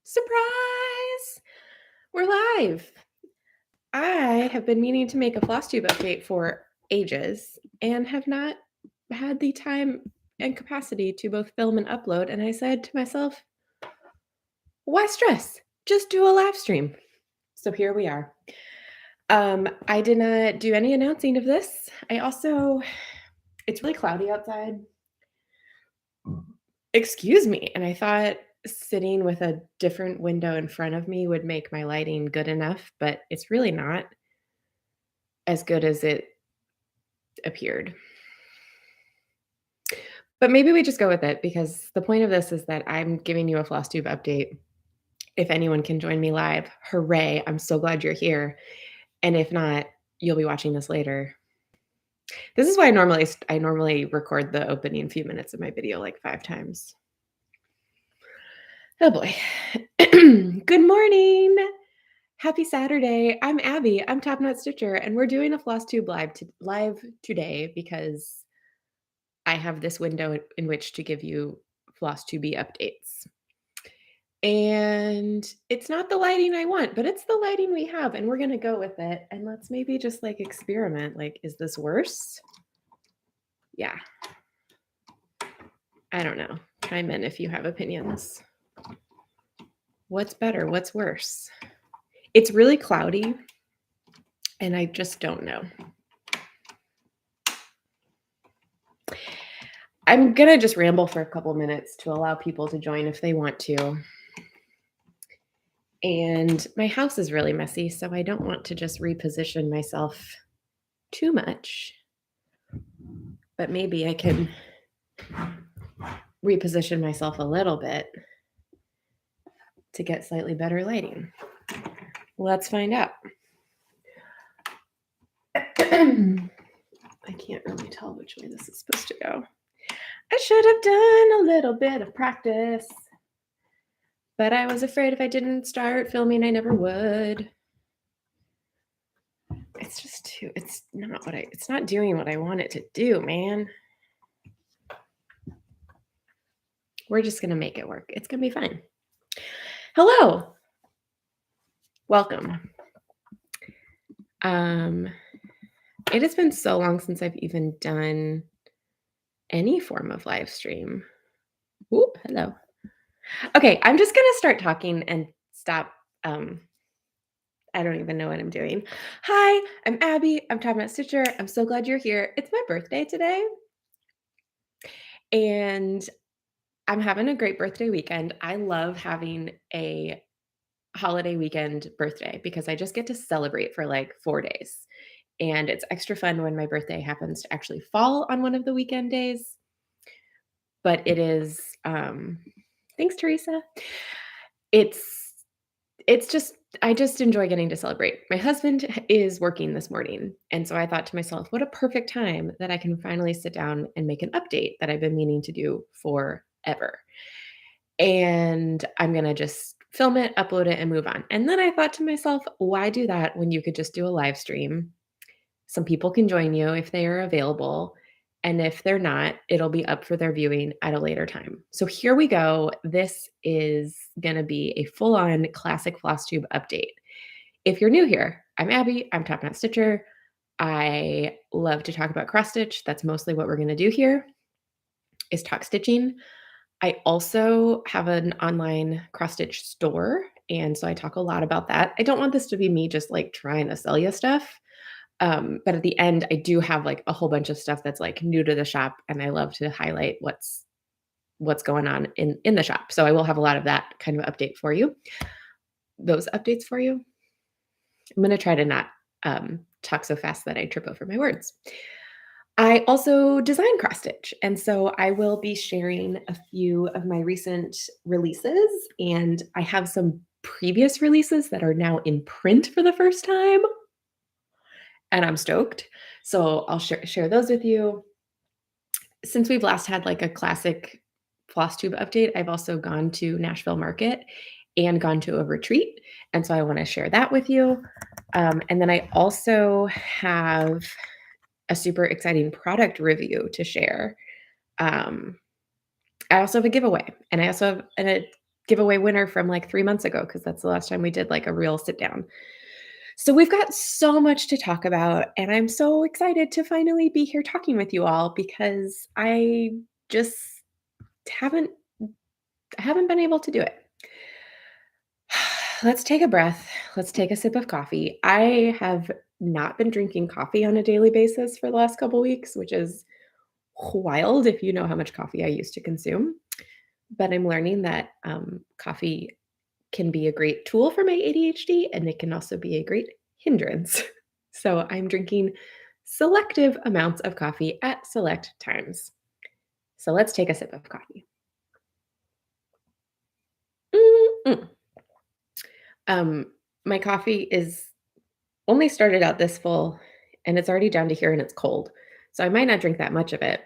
Surprise! We're live. I have been meaning to make a Flosstube update for ages and have not had the time and capacity to both film and upload. And I said to myself, why stress? Just do a live stream. So here we are. I did not do any announcing of this. It's really cloudy outside. Excuse me. And I thought sitting with a different window in front of me would make my lighting good enough, but it's really not as good as it appeared. But maybe we just go with it because the point of this is that I'm giving you a Flosstube update. If anyone can join me live, hooray, I'm so glad you're here. And if not, you'll be watching this later. This is why I normally record the opening few minutes of my video like 5 times. Oh boy. Good morning. Happy Saturday. I'm Abby. I'm TopKnot Stitcher, and we're doing a Flosstube live today because I have this window in which to give you Flosstube updates. And it's not the lighting I want, but it's the lighting we have, and we're gonna go with it. And let's maybe just like experiment. Like, is this worse? Yeah. I don't know. Chime in if you have opinions. What's better? What's worse? It's really cloudy, and I just don't know. I'm gonna just ramble for a couple minutes to allow people to join if they want to. And my house is really messy, so I don't want to just reposition myself too much. But maybe I can reposition myself a little bit to get slightly better lighting. Let's find out. I can't really tell which way this is supposed to go. I should have done a little bit of practice, but I was afraid if I didn't start filming, I never would. It's not doing what I want it to do, man. We're just going to make it work. It's going to be fine. Hello. Welcome. It has been so long since I've even done any form of live stream. Ooh, hello. Okay, I'm just going to start talking and stop. I don't even know what I'm doing. Hi, I'm Abby. I'm TopKnot Stitcher. I'm so glad you're here. It's my birthday today. And I'm having a great birthday weekend. I love having a holiday weekend birthday because I just get to celebrate for like 4 days. And it's extra fun when my birthday happens to actually fall on one of the weekend days. But it is, thanks, Teresa. I just enjoy getting to celebrate. My husband is working this morning. And so I thought to myself, what a perfect time that I can finally sit down and make an update that I've been meaning to do forever. And I'm going to just film it, upload it, and move on. And then I thought to myself, why do that when you could just do a live stream? Some people can join you if they are available. And if they're not, it'll be up for their viewing at a later time. So here we go. This is going to be a full-on classic Flosstube update. If you're new here, I'm Abby. I'm TopKnot Stitcher. I love to talk about cross stitch. That's mostly what we're going to do here is talk stitching. I also have an online cross stitch store. And so I talk a lot about that. I don't want this to be me just like trying to sell you stuff. But at the end, I do have like a whole bunch of stuff that's like new to the shop, and I love to highlight what's going on in the shop. So I will have a lot of that kind of update for you. Those updates for you. I'm going to try to not talk so fast that I trip over my words. I also design cross stitch, and so I will be sharing a few of my recent releases, and I have some previous releases that are now in print for the first time. And I'm stoked. So I'll share those with you. Since we've last had like a classic Flosstube update, I've also gone to Nashville Market and gone to a retreat. And so I want to share that with you. And then I also have a super exciting product review to share. I also have a giveaway, and I also have giveaway winner from like 3 months ago because that's the last time we did like a real sit down. So we've got so much to talk about, and I'm so excited to finally be here talking with you all because I just haven't haven't been able to do it. Let's take a breath. Let's take a sip of coffee. I have not been drinking coffee on a daily basis for the last couple weeks, which is wild if you know how much coffee I used to consume. But I'm learning that coffee can be a great tool for my ADHD and it can also be a great hindrance. So I'm drinking selective amounts of coffee at select times. So let's take a sip of coffee. Mm-mm. Um, my coffee is only started out this full and it's already down to here and it's cold. So I might not drink that much of it,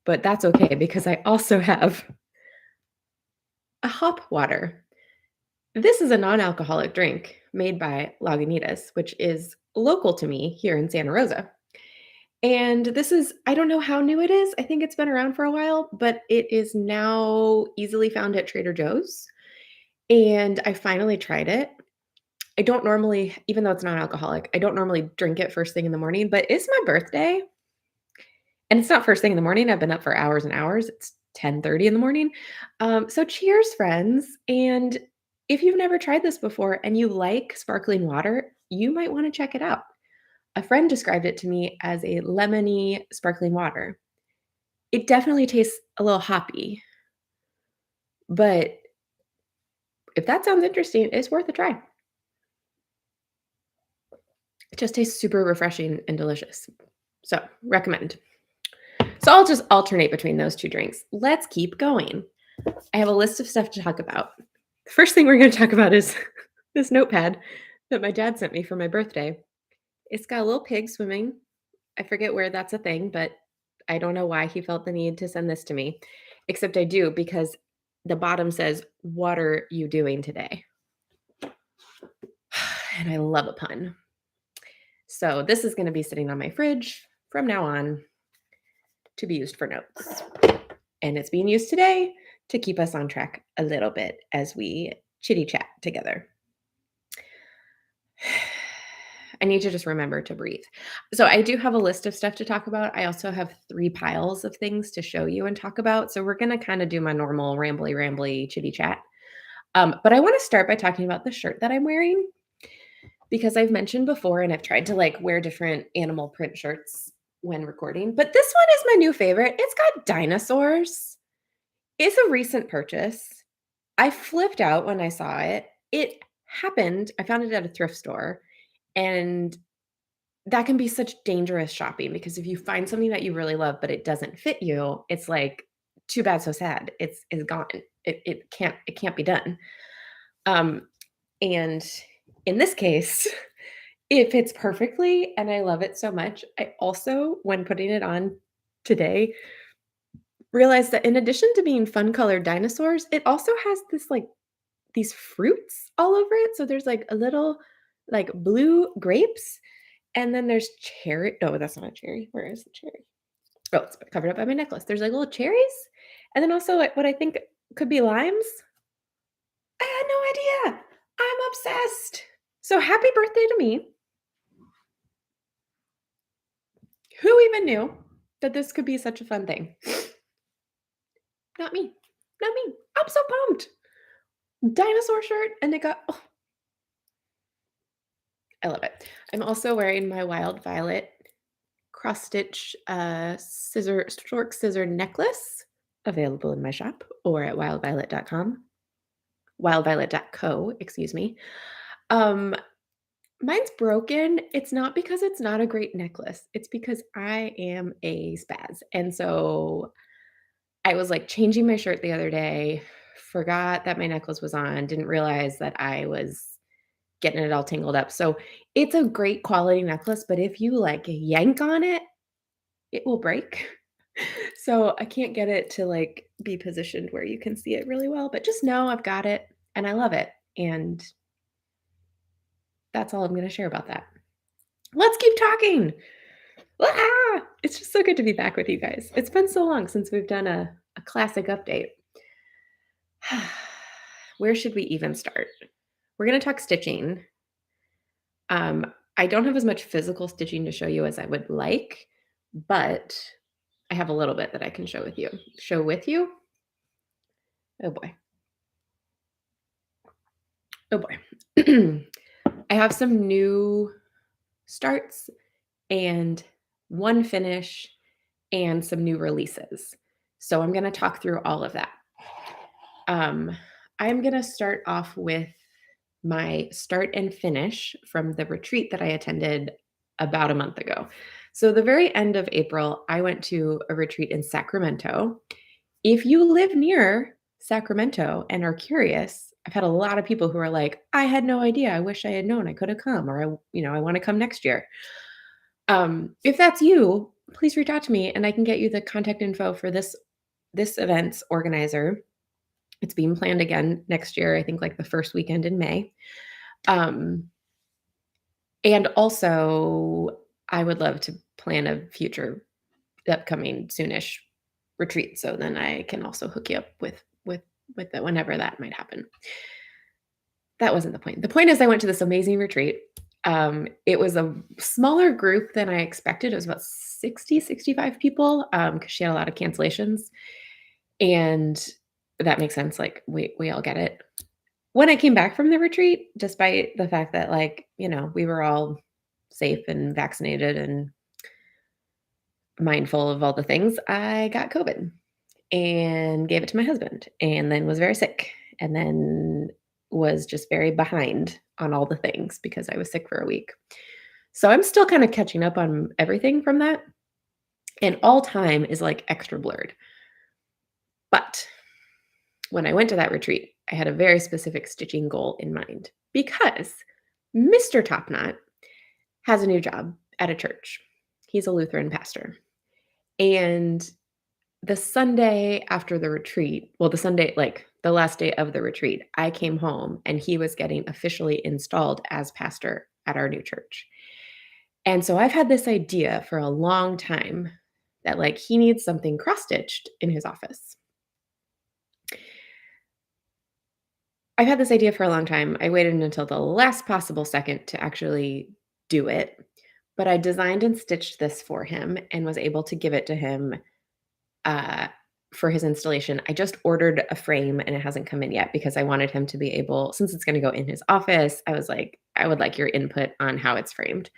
but that's okay because I also have a hop water. This is a non-alcoholic drink made by Lagunitas, which is local to me here in Santa Rosa. And this is, I don't know how new it is. I think it's been around for a while, but it is now easily found at Trader Joe's. And I finally tried it. I don't normally, even though it's non-alcoholic, I don't normally drink it first thing in the morning, but it's my birthday. And it's not first thing in the morning. I've been up for hours and hours. It's 10:30 in the morning. So cheers, friends. And if you've never tried this before and you like sparkling water, you might want to check it out. A friend described it to me as a lemony sparkling water. It definitely tastes a little hoppy, but if that sounds interesting, it's worth a try. It just tastes super refreshing and delicious. So, recommend. So, I'll just alternate between those two drinks. Let's keep going. I have a list of stuff to talk about. The first thing we're going to talk about is this notepad that my dad sent me for my birthday. It's got a little pig swimming. I forget where that's a thing, but I don't know why he felt the need to send this to me, except I do because the bottom says, "What are you doing today?" And I love a pun. So this is going to be sitting on my fridge from now on to be used for notes. And it's being used today to keep us on track a little bit as we chitty chat together. I need to just remember to breathe. So I do have a list of stuff to talk about. I also have 3 piles of things to show you and talk about. So we're going to kind of do my normal rambly chitty chat. But I want to start by talking about the shirt that I'm wearing because I've mentioned before and I've tried to like wear different animal print shirts when recording. But this one is my new favorite. It's got dinosaurs. It's a recent purchase. I flipped out when I saw it. It happened, I found it at a thrift store. And that can be such dangerous shopping because if you find something that you really love, but it doesn't fit you, it's like, too bad, so sad. It's gone. It can't be done. And in this case, it fits perfectly and I love it so much. I also, when putting it on today, realized that in addition to being fun colored dinosaurs, it also has this like these fruits all over it. So there's like a little like blue grapes. And then there's cherry. No, that's not a cherry. Where is the cherry? Oh, it's covered up by my necklace. There's like little cherries. And then also like what I think could be limes. I had no idea. I'm obsessed. So happy birthday to me. Who even knew that this could be such a fun thing? Not me. Not me. I'm so pumped. Dinosaur shirt and it got I love it. I'm also wearing my Wild Violet cross stitch stork scissor necklace available in my shop or at wildviolet.com. Wildviolet.co, excuse me. Um, Mine's broken. It's not because it's not a great necklace. It's because I am a spaz. And so I was like changing my shirt the other day, forgot that my necklace was on, didn't realize that I was getting it all tangled up. So it's a great quality necklace, but if you like yank on it, it will break. So I can't get it to like be positioned where you can see it really well, but just know I've got it and I love it. And that's all I'm going to share about that. Let's keep talking. Ah! It's just so good to be back with you guys. It's been so long since we've done a classic update. Where should we even start? We're gonna talk stitching. I don't have as much physical stitching to show you as I would like, but I have a little bit that I can show with you. Show with you? Oh boy. Oh boy. I have some new starts and one finish and some new releases. So I'm going to talk through all of that. Um, I'm going to start off with my start and finish from the retreat that I attended about a month ago. So, the very end of April, I went to a retreat in Sacramento. If you live near Sacramento and are curious, I've had a lot of people who are like, I had no idea. I wish I had known I could have come, or I want to come next year. If that's you, please reach out to me and I can get you the contact info for this event's organizer. It's being planned again next year, I think like the first weekend in May. Um, and also I would love to plan a future upcoming soonish retreat. So then I can also hook you up with it whenever that might happen. That wasn't the point. The point is I went to this amazing retreat. It was a smaller group than I expected. It was about 60, 65 people because she had a lot of cancellations. And that makes sense. Like we all get it. When I came back from the retreat, despite the fact that we were all safe and vaccinated and mindful of all the things, I got COVID and gave it to my husband and then was very sick and then was just very behind on all the things because I was sick for a week. So I'm still kind of catching up on everything from that. And all time is like extra blurred. But when I went to that retreat, I had a very specific stitching goal in mind because Mr. TopKnot has a new job at a church. He's a Lutheran pastor. And the Sunday after the retreat, well, the Sunday, like the last day of the retreat, I came home and he was getting officially installed as pastor at our new church. And so I've had this idea for a long time that like he needs something cross-stitched in his office. I've had this idea for a long time. I waited until the last possible second to actually do it, but I designed and stitched this for him and was able to give it to him uh, for his installation. I just ordered a frame and it hasn't come in yet because I wanted him to be able, since it's going to go in his office, I was like, I would like your input on how it's framed.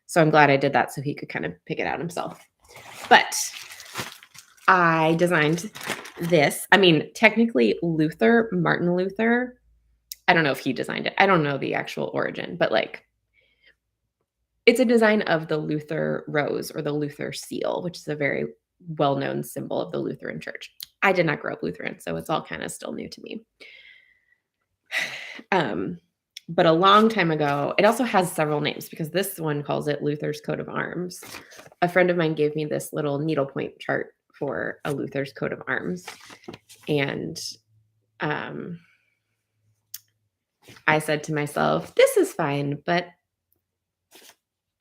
So I'm glad I did that so he could kind of pick it out himself. But I designed this. I mean, technically Martin Luther, I don't know if he designed it. I don't know the actual origin, but like it's a design of the Luther rose or the Luther seal, which is a very well-known symbol of the Lutheran Church. I did not grow up Lutheran, so it's all kind of still new to me. But a long time ago, it also has several names because this one calls it Luther's coat of arms. A friend of mine gave me this little needlepoint chart for a Luther's coat of arms. And I said to myself, this is fine, but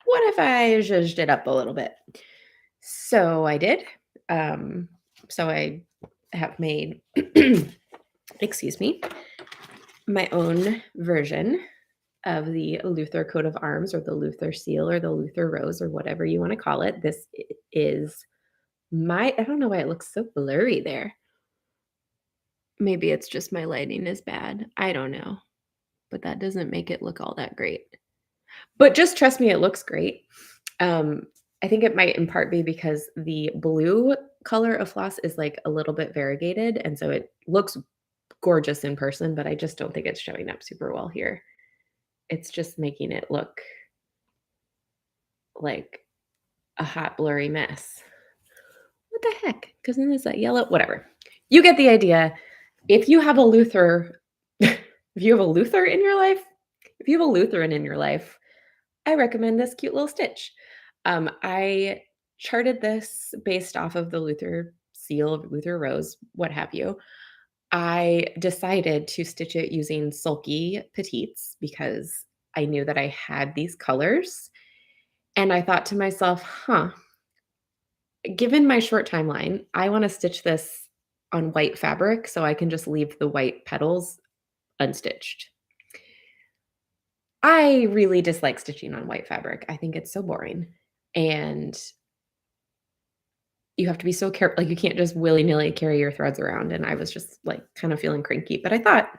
what if I zhuzhed it up a little bit? So I did. So I have made, excuse me, my own version of the Luther coat of arms or the Luther seal or the Luther rose or whatever you want to call it. This is I don't know why it looks so blurry there. Maybe it's just my lighting is bad. I don't know. But that doesn't make it look all that great. But just trust me, it looks great. I think it might in part be because the blue color of floss is like a little bit variegated. And so it looks gorgeous in person, but I just don't think it's showing up super well here. It's just making it look like a hot, blurry mess. What the heck? Because then is that yellow? Whatever. You get the idea. If you have a Luther, if you have a Luther in your life, if you have a Lutheran in your life, I recommend this cute little stitch. I charted this based off of the Luther seal, Luther rose, what have you. I decided to stitch it using sulky petites because I knew that I had these colors. And I thought to myself, given my short timeline, I want to stitch this on white fabric so I can just leave the white petals unstitched. I really dislike stitching on white fabric. I think it's so boring, and you have to be so careful. Like, you can't just willy-nilly carry your threads around, and I was just, like, kind of feeling cranky, but I thought,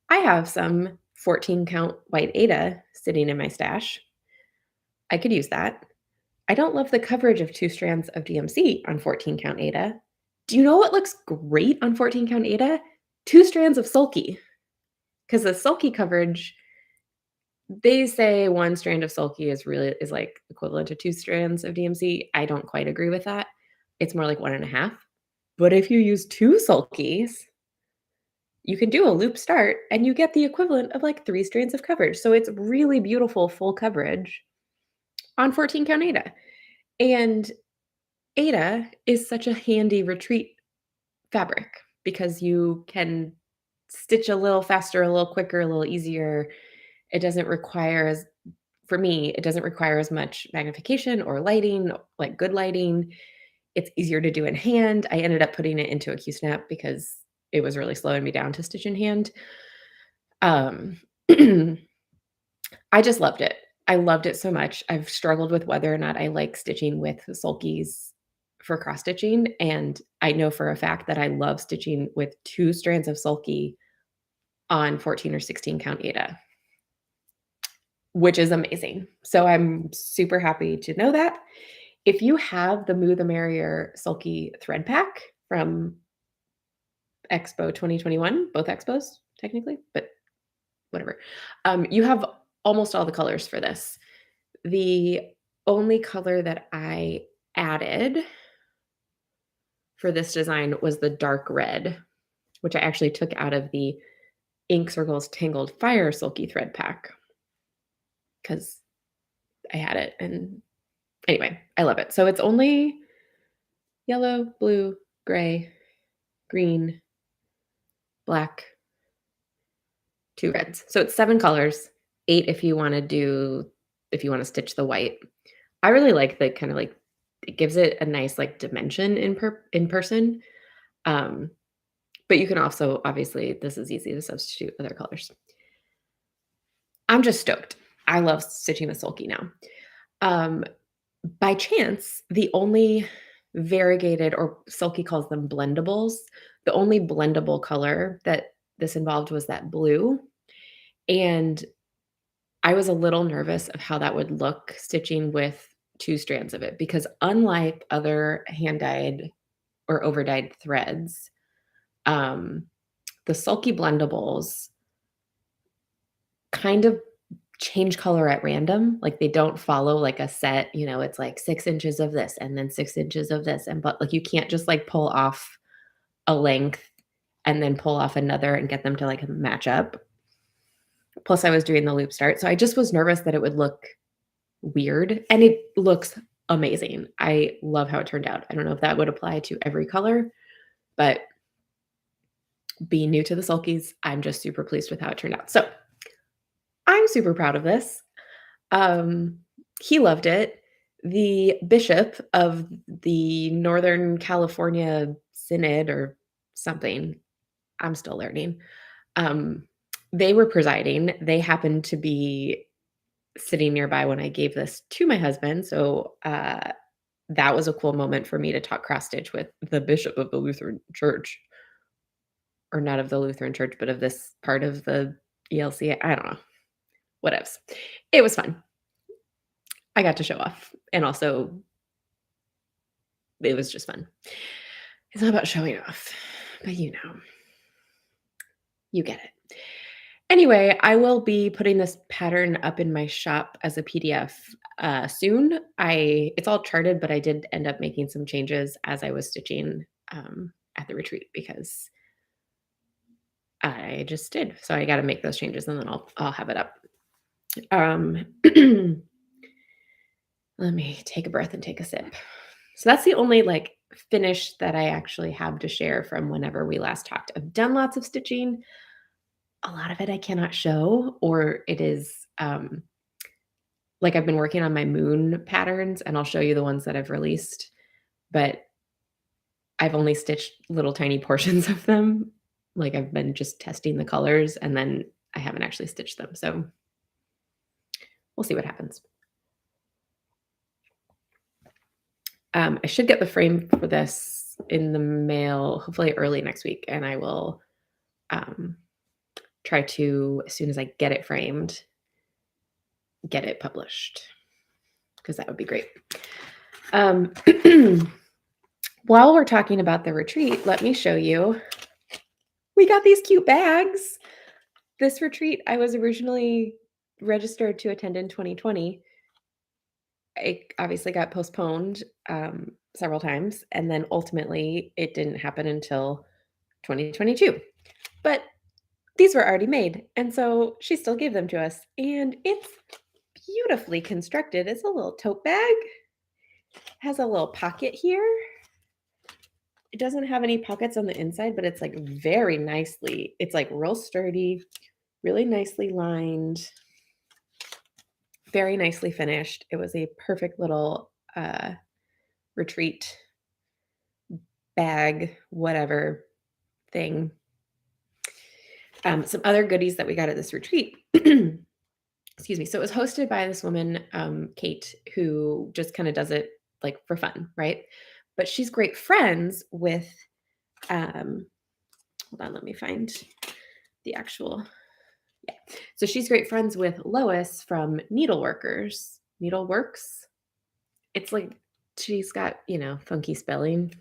"I have some 14 count white Aida sitting in my stash. I could use that." I don't love the coverage of 2 strands of DMC on 14 count Aida. Do you know what looks great on 14 count Aida? 2 strands of sulky, because the sulky coverage, they say 1 strand of sulky is, like, equivalent to 2 strands of DMC. I don't quite agree with that. It's more like 1.5. But if you use 2 sulkies, you can do a loop start, and you get the equivalent of, like, 3 strands of coverage. So it's really beautiful full coverage on 14 count Aida. And Aida is such a handy retreat fabric because you can stitch a little faster, a little quicker, a little easier. It doesn't require as for me, it doesn't require as much magnification or lighting, like good lighting. It's easier to do in hand. I ended up putting it into a Q-snap because it was really slowing me down to stitch in hand. Um, I just loved it. I loved it so much. I've struggled with whether or not I like stitching with sulkies for cross stitching, and I know for a fact that I love stitching with 2 strands of sulky on 14 or 16 count Aida, which is amazing. So I'm super happy to know that. If you have the Moo the Merrier sulky thread pack from Expo 2021, both expos technically, but whatever. You have almost all the colors for this. The only color that I added for this design was the dark red, which I actually took out of the Ink Circles Tangled Fire Sulky Thread Pack because I had it. And anyway, I love it. So it's only yellow, blue, gray, green, black, 2 reds. So it's 7 colors, 8 if you want to stitch the white. I really like the kind of like it gives it a nice like dimension in person. Um, but you can also obviously this is easy to substitute other colors. I'm just stoked. I love stitching with sulky now. Um, by chance, the only variegated, or sulky calls them blendables, the only blendable color that this involved was that blue. And I was a little nervous of how that would look stitching with 2 strands of it because unlike other hand-dyed or over-dyed threads, um, the sulky blendables kind of change color at random. Like, they don't follow, like, a set, it's like 6 inches of this and then 6 inches of this, but, like, you can't just, like, pull off a length and then pull off another and get them to, like, match up. Plus, I was doing the loop start, so I just was nervous that it would look weird, and it looks amazing. I love how it turned out. I don't know if that would apply to every color, but being new to the sulkies, I'm just super pleased with how it turned out. So, I'm super proud of this. He loved it. The bishop of the Northern California Synod or something, I'm still learning, they were presiding. They happened to be sitting nearby when I gave this to my husband, so, that was a cool moment for me to talk cross stitch with the bishop of the Lutheran Church, or not of the Lutheran Church, but of this part of the ELCA. I don't know. Whatevs. It was fun. I got to show off, and also it was just fun. It's not about showing off, but you get it. Anyway, I will be putting this pattern up in my shop as a PDF soon. It's all charted, but I did end up making some changes as I was stitching at the retreat because I just did. So I got to make those changes, and then I'll have it up. Let me take a breath and take a sip. So that's the only like finish that I actually have to share from whenever we last talked. I've done lots of stitching. A lot of it I cannot show, or it is like I've been working on my moon patterns, and I'll show you the ones that I've released, but I've only stitched little tiny portions of them Like, I've been just testing the colors, and then I haven't actually stitched them, so we'll see what happens. I should get the frame for this in the mail, hopefully early next week, and I will try to, as soon as I get it framed, get it published, because that would be great. While we're talking about the retreat, let me show you. We got these cute bags. This retreat, I was originally registered to attend in 2020. It obviously got postponed several times, and then ultimately it didn't happen until 2022. But these were already made, and so she still gave them to us, and it's beautifully constructed. It's a little tote bag. Has a little pocket here. It doesn't have any pockets on the inside, but it's like very nicely, it's like real sturdy, really nicely lined, very nicely finished. It was a perfect little retreat bag, whatever thing. Some other goodies that we got at this retreat. Excuse me. So it was hosted by this woman, Kate, who just kind of does it like for fun, right? But she's great friends with, hold on, let me find the actual, yeah. So she's great friends with Lois from Needleworks. It's like, she's got, funky spelling.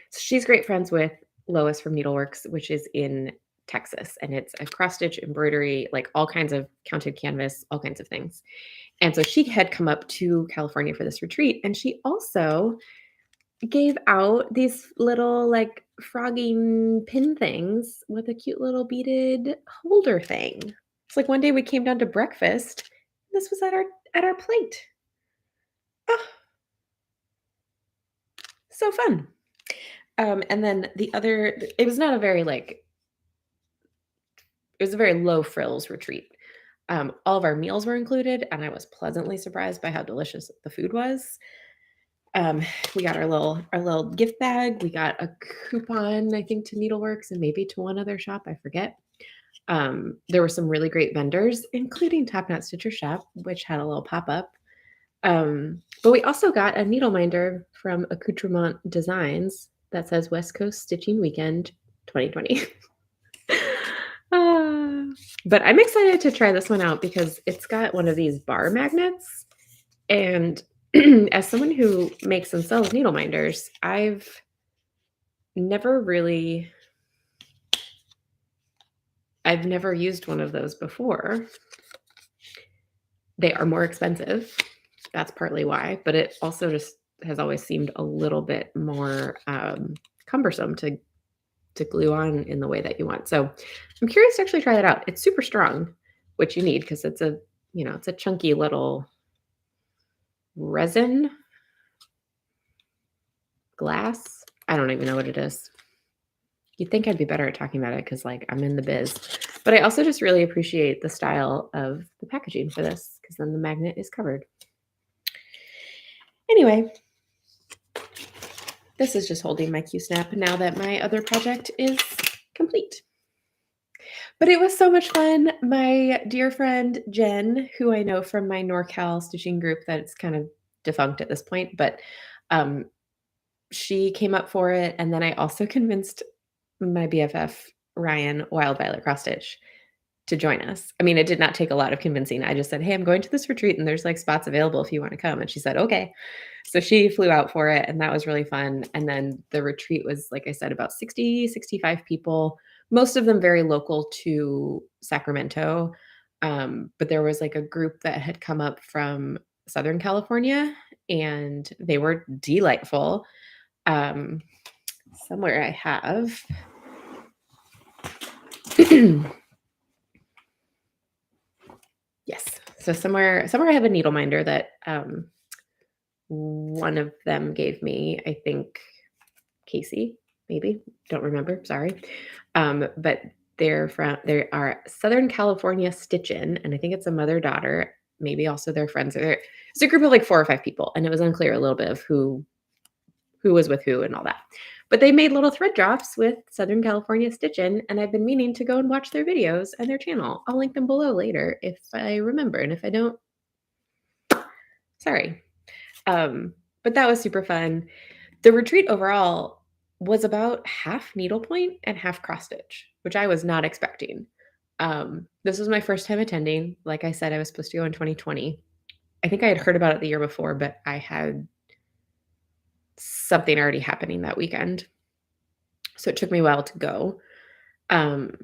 So she's great friends with Lois from Needleworks, which is in Texas, and it's a cross stitch embroidery, like all kinds of counted canvas, all kinds of things. And so she had come up to California for this retreat, and she also gave out these little like frogging pin things with a cute little beaded holder thing. It's like one day we came down to breakfast. This was at our plate. Oh, so fun. And then the other, it was not a very it was a very low frills retreat. All of our meals were included, and I was pleasantly surprised by how delicious the food was. We got our little gift bag. We got a coupon, I think, to Needleworks and maybe to one other shop, I forget. There were some really great vendors, including TopKnot Stitcher Shop, which had a little pop-up. But we also got a needle minder from Accoutrement Designs that says West Coast Stitching Weekend 2020. But I'm excited to try this one out because it's got one of these bar magnets. And as someone who makes and sells needle minders, I've never used one of those before. They are more expensive. That's partly why, but it also just has always seemed a little bit more cumbersome to glue on in the way that you want. So I'm curious to actually try that out. It's super strong, which you need because it's a chunky little resin glass. I don't even know what it is. You'd think I'd be better at talking about it because I'm in the biz. But I also just really appreciate the style of the packaging for this because then the magnet is covered. Anyway, this is just holding my Q-snap now that my other project is complete. But it was so much fun. My dear friend Jen, who I know from my NorCal stitching group that's kind of defunct at this point, but she came up for it. And then I also convinced my BFF, Ryan, Wild Violet Cross Stitch, to join us. I mean, it did not take a lot of convincing. I just said, hey, I'm going to this retreat and there's spots available if you want to come. And she said, okay. So she flew out for it and that was really fun. And then the retreat was, like I said, about 60, 65 people, most of them very local to Sacramento. But there was a group that had come up from Southern California and they were delightful. Somewhere I have yes. So somewhere I have a needle minder that one of them gave me, I think Casey, maybe, don't remember, sorry. But they are Southern California Stitchin', and I think it's a mother-daughter, maybe also their friends. It's a group of 4 or 5 people, and it was unclear a little bit of who was with who and all that. But they made little thread drops with Southern California stitchin, and I've been meaning to go and watch their videos and their channel. I'll link them below later if I remember, and if I don't, sorry. Um, but that was super fun. The retreat overall was about half needlepoint and half cross stitch, which I was not expecting. This was my first time attending. Like I said, I was supposed to go in 2020. I think I had heard about it the year before, but I had something already happening that weekend. So it took me a while to go. Um,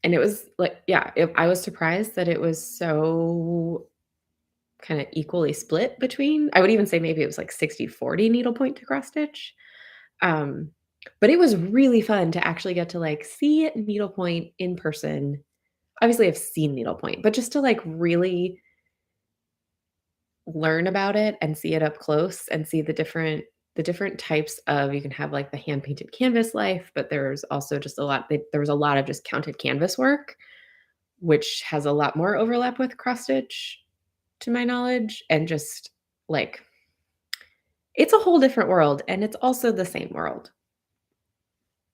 and it was like, yeah, I was surprised that it was so kind of equally split between, I would even say maybe it was like 60-40 needlepoint to cross stitch. Um, but it was really fun to actually get to like see needlepoint in person. Obviously, I've seen needlepoint, but just to like really learn about it and see it up close and see the different types of, you can have like the hand painted canvas life, but there's also just there was a lot of just counted canvas work, which has a lot more overlap with cross stitch to my knowledge, and just like it's a whole different world, and it's also the same world,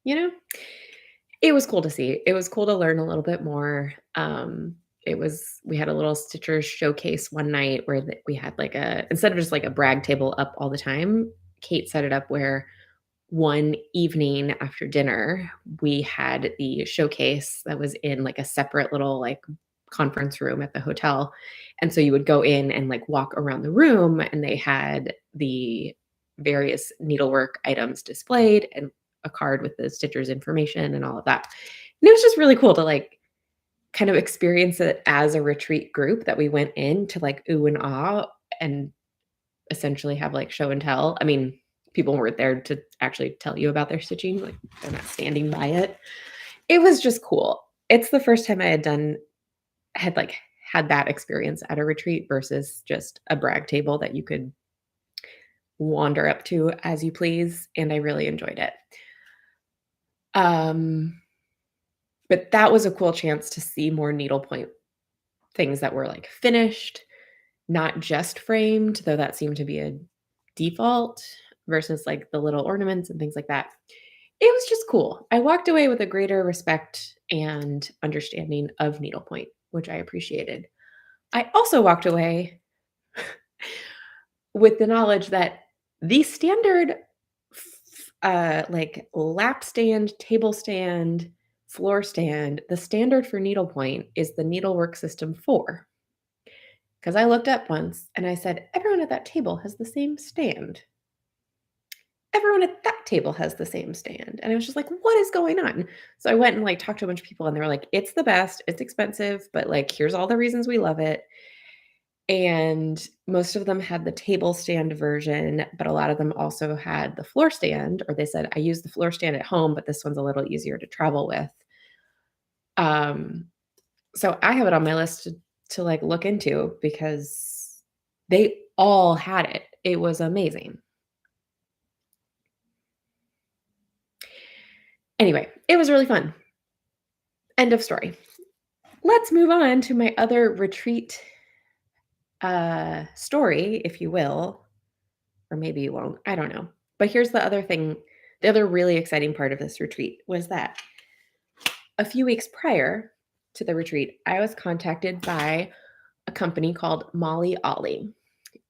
you know? It was cool to see. It was cool to learn a little bit more. We had a little stitchers showcase one night where we had like instead of just like a brag table up all the time, Kate set it up where one evening after dinner, we had the showcase that was in like a separate little like conference room at the hotel. And so you would go in and like walk around the room, and they had the various needlework items displayed and a card with the stitcher's information and all of that. And it was just really cool to like kind of experience it as a retreat group that we went in to like ooh and ah and essentially have like show and tell. I mean, people weren't there to actually tell you about their stitching, like they're not standing by it. It was just cool. It's the first time I had that experience at a retreat versus just a brag table that you could wander up to as you please, and I really enjoyed it. Um, but that was a cool chance to see more needlepoint things that were like finished, not just framed, though that seemed to be a default versus like the little ornaments and things like that. It was just cool. I walked away with a greater respect and understanding of needlepoint, which I appreciated. I also walked away with the knowledge that the standard like lap stand, table stand, floor stand, the standard for needlepoint is the Needlework System 4. Because I looked up once and I said, everyone at that table has the same stand. Everyone at that table has the same stand. And I was just like, what is going on? So I went and like talked to a bunch of people, and they were like, it's the best, it's expensive, but like here's all the reasons we love it. And most of them had the table stand version, but a lot of them also had the floor stand, or they said, I use the floor stand at home, but this one's a little easier to travel with. Um, so I have it on my list to like look into because they all had it. It was amazing. Anyway, it was really fun. End of story. Let's move on to my other retreat story, if you will, or maybe you won't. I don't know. But here's the other thing. The other really exciting part of this retreat was that a few weeks prior to the retreat, I was contacted by a company called Mollie, Ollie.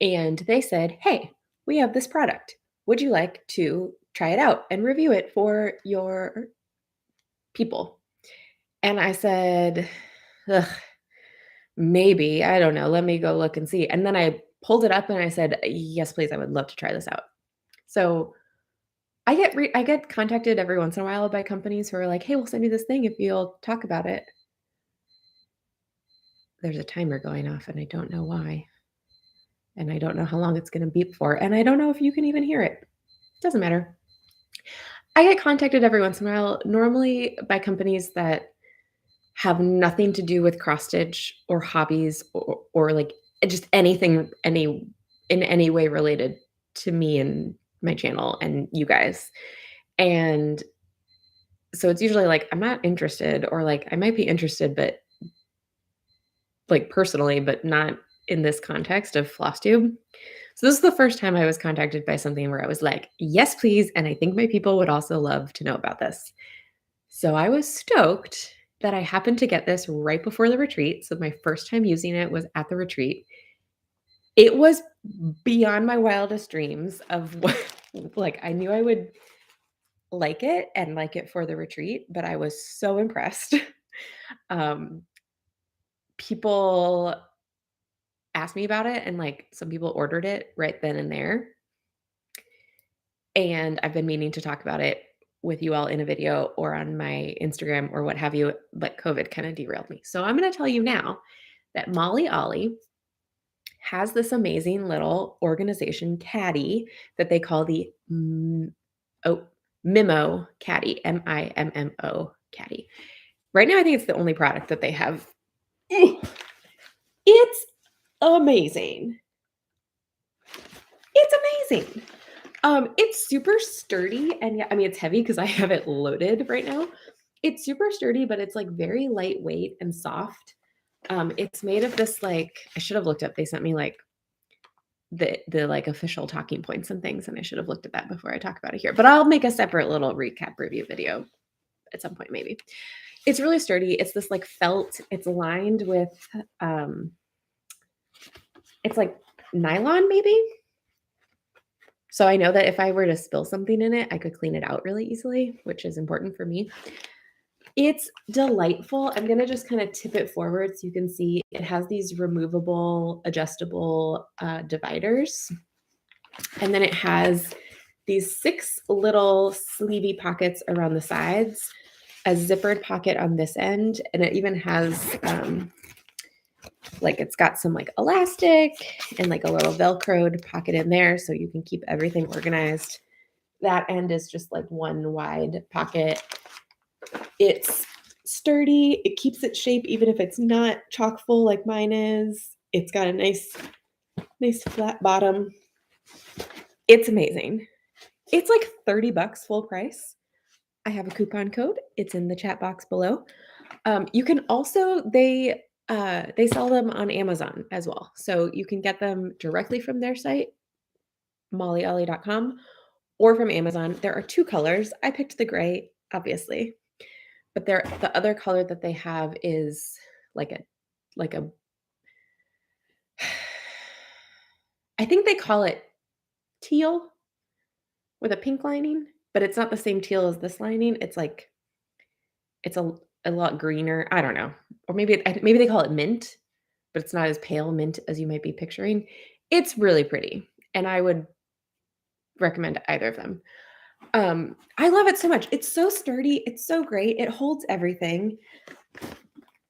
And they said, hey, we have this product. Would you like to try it out and review it for your people? And I said, ugh, maybe. I don't know. Let me go look and see. And then I pulled it up and I said, yes, please. I would love to try this out. So I get contacted every once in a while by companies who are like, hey, we'll send you this thing if you'll talk about it. There's a timer going off and I don't know why. And I don't know how long it's going to beep for. And I don't know if you can even hear it. Doesn't matter. I get contacted every once in a while, normally by companies that have nothing to do with cross stitch or hobbies or like just anything in any way related to me and my channel and you guys. And so it's usually like, I'm not interested, or like I might be interested, but like personally, but not in this context of Flosstube. So this is the first time I was contacted by something where I was like, "Yes, please, and I think my people would also love to know about this." So I was stoked that I happened to get this right before the retreat, so my first time using it was at the retreat. It was beyond my wildest dreams of what like, I knew I would like it and like it for the retreat, but I was so impressed. Um, People asked me about it, and, like, some people ordered it right then and there, and I've been meaning to talk about it with you all in a video or on my Instagram or what have you, but COVID kinda derailed me. So I'm gonna tell you now that Mollie Ollie has this amazing little organization caddy that they call the oh, Mimo caddy, Mimmo caddy. Right now, I think it's the only product that they have. Ugh, it's amazing. It's amazing. It's super sturdy and yeah, I mean, it's heavy because I have it loaded right now. It's super sturdy, but it's like very lightweight and soft. It's made of this like I should have looked up. They sent me like the like official talking points and things, and I should have looked at that before I talk about it here. But I'll make a separate little recap review video at some point, maybe. It's really sturdy. It's this like felt. It's lined with it's like nylon, maybe. So I know that if I were to spill something in it, I could clean it out really easily, which is important for me. It's delightful. I'm gonna just kind of tip it forward so you can see it has these removable, adjustable dividers. And then it has these 6 little sleevey pockets around the sides, a zippered pocket on this end, and it even has like it's got some like elastic and like a little velcroed pocket in there so you can keep everything organized. That end is just like one wide pocket. It's sturdy. It keeps its shape even if it's not chock full like mine is. It's got a nice flat bottom. It's amazing. It's like $30 full price. I have a coupon code. It's in the chat box below. You can also they sell them on Amazon as well. So you can get them directly from their site, mollieollie.com, or from Amazon. There are 2 colors. I picked the gray, obviously. But the other color that they have is like a I think they call it teal with a pink lining, but it's not the same teal as this lining. It's like it's a lot greener. I don't know. Or maybe they call it mint, but it's not as pale mint as you might be picturing. It's really pretty, and I would recommend either of them. I love it so much. It's so sturdy. It's so great. It holds everything.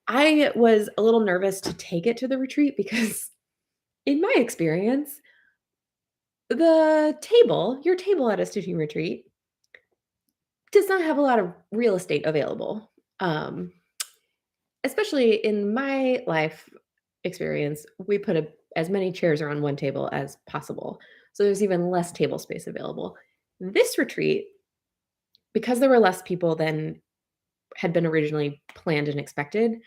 I was a little nervous to take it to the retreat because, in my experience, your table at a stitching retreat, does not have a lot of real estate available. Um, Especially in my life experience, we put as many chairs around one table as possible. So there's even less table space available. This retreat, because there were less people than had been originally planned and expected,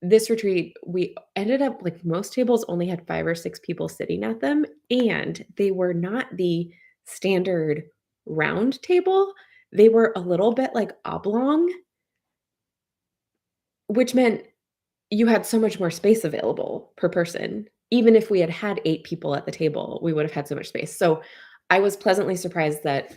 this retreat, we ended up like most tables only had 5 or 6 people sitting at them, and they were not the standard round table. They were a little bit like oblong, which meant you had so much more space available per person. Even if we had had 8 people at the table, we would have had so much space. So I was pleasantly surprised that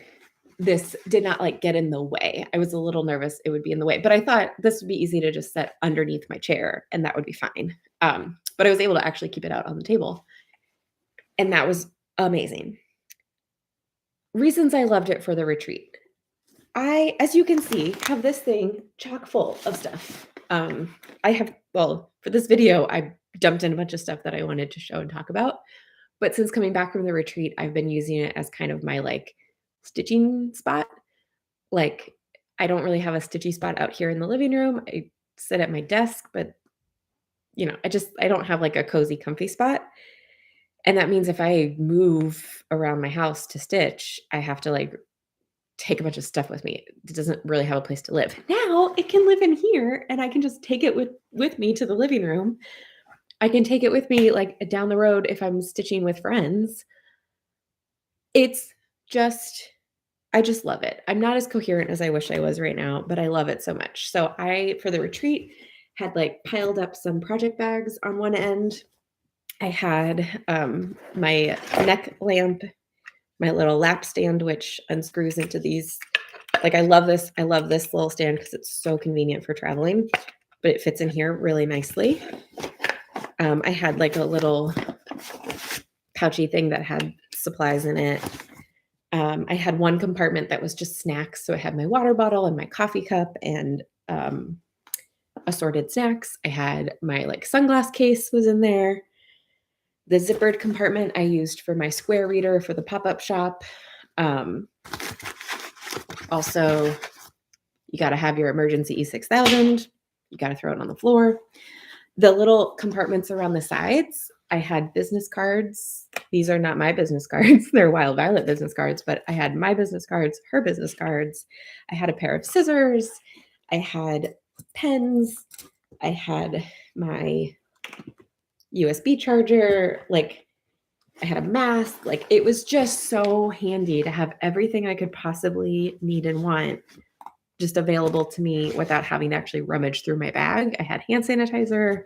this did not like get in the way. I was a little nervous it would be in the way, but I thought this would be easy to just set underneath my chair and that would be fine. But I was able to actually keep it out on the table, and that was amazing. Reasons I loved it for the retreat. I, as you can see, have this thing chock full of stuff. For this video, I dumped in a bunch of stuff that I wanted to show and talk about. But since coming back from the retreat, I've been using it as kind of my like stitching spot. Like, I don't really have a stitchy spot out here in the living room. I sit at my desk, but I don't have like a cozy, comfy spot. And that means if I move around my house to stitch, I have to like take a bunch of stuff with me. It doesn't really have a place to live. Now it can live in here and I can just take it with me to the living room. I can take it with me, like, down the road if I'm stitching with friends. It's just I just love it. I'm not as coherent as I wish I was right now, but I love it so much. So I, for the retreat, had, like, piled up some project bags on one end. I had, my neck lamp, my little lap stand, which unscrews into these like, I love this little stand because it's so convenient for traveling, but it fits in here really nicely. I had, like, a little pouchy thing that had supplies in it. I had one compartment that was just snacks, so I had my water bottle and my coffee cup and, assorted snacks. I had my, like, sunglass case was in there. The zippered compartment I used for my square reader for the pop-up shop. Um, Also, you gotta have your emergency E6000. You gotta throw it on the floor. The little compartments around the sides, I had business cards. These are not my business cards. They're Wild Violet business cards, but I had my business cards, her business cards. I had a pair of scissors. I had pens. I had my USB charger. Like, I had a mask. Like, it was just so handy to have everything I could possibly need and want just available to me without having to actually rummage through my bag. I had hand sanitizer,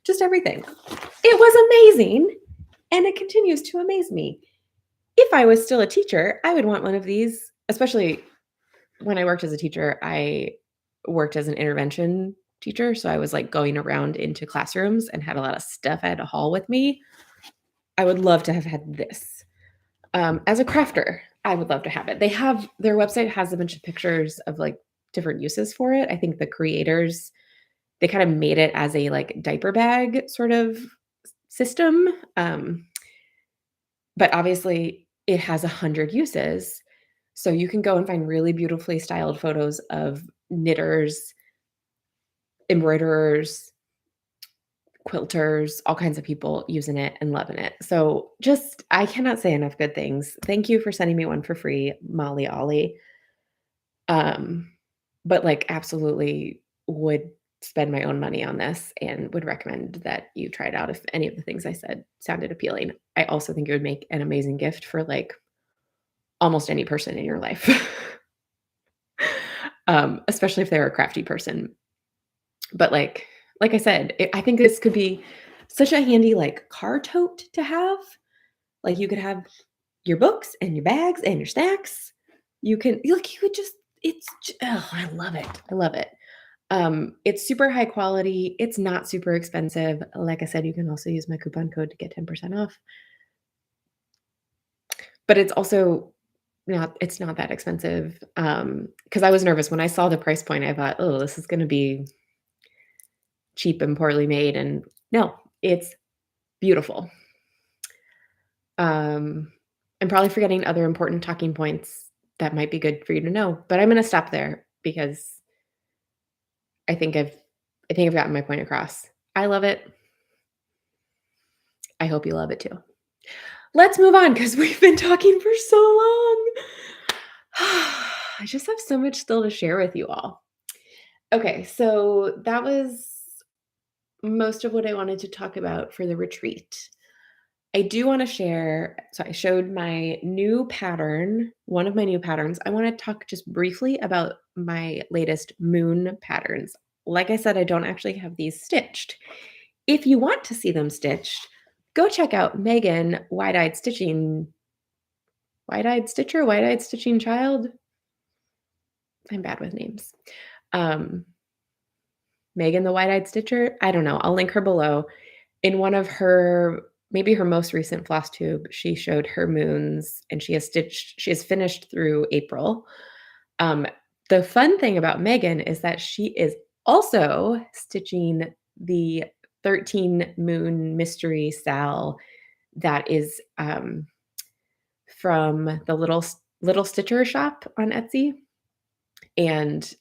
just everything. It was amazing, and it continues to amaze me. If I was still a teacher, I would want one of these, especially when I worked as a teacher. I worked as an intervention teacher, so I was, like, going around into classrooms and had a lot of stuff I had to haul with me. I would love to have had this. As a crafter, I would love to have it. They have their website has a bunch of pictures of, like, different uses for it. I think the creators, they kind of made it as a, like, diaper bag sort of system, but obviously it has 100 uses. So you can go and find really beautifully styled photos of knitters, embroiderers, quilters, all kinds of people using it and loving it. So just I cannot say enough good things. Thank you for sending me one for free, Mollie, Ollie. Um, but, like, absolutely would spend my own money on this and would recommend that you try it out if any of the things I said sounded appealing. I also think it would make an amazing gift for, like, almost any person in your life, especially if they're a crafty person. But, like I said, I think this could be such a handy, like, car tote to have. Like, you could have your books and your bags and your snacks. You could just I love it. I love it. It's super high quality. It's not super expensive. Like I said, you can also use my coupon code to get 10% off. But it's also it's not that expensive. Because I was nervous when I saw the price point. I thought, "Oh, this is gonna be cheap and poorly made," and no, it's beautiful. Um, I'm probably forgetting other important talking points that might be good for you to know, but I'm gonna stop there because I think I've I think I've gotten my point across. I love it. I hope you love it too. Let's move on because we've been talking for so long. I just have so much still to share with you all. Okay, so that was most of what I wanted to talk about for the retreat. I do want to share. So I showed my new pattern, one of my new patterns. I want to talk just briefly about my latest moon patterns. Like I said, I don't actually have these stitched. If you want to see them stitched, go check out Megan Wide-Eyed Stitching, Wide-Eyed Stitcher, Wide-Eyed Stitching Child. I'm bad with names. Um, Megan the Wide-Eyed Stitcher. I don't know. I'll link her below. In one of her maybe her most recent Flosstube, she showed her moons and she has finished through April. Um, the fun thing about Megan is that she is also stitching the 13 moon mystery Sal that is from the little stitcher shop on Etsy. And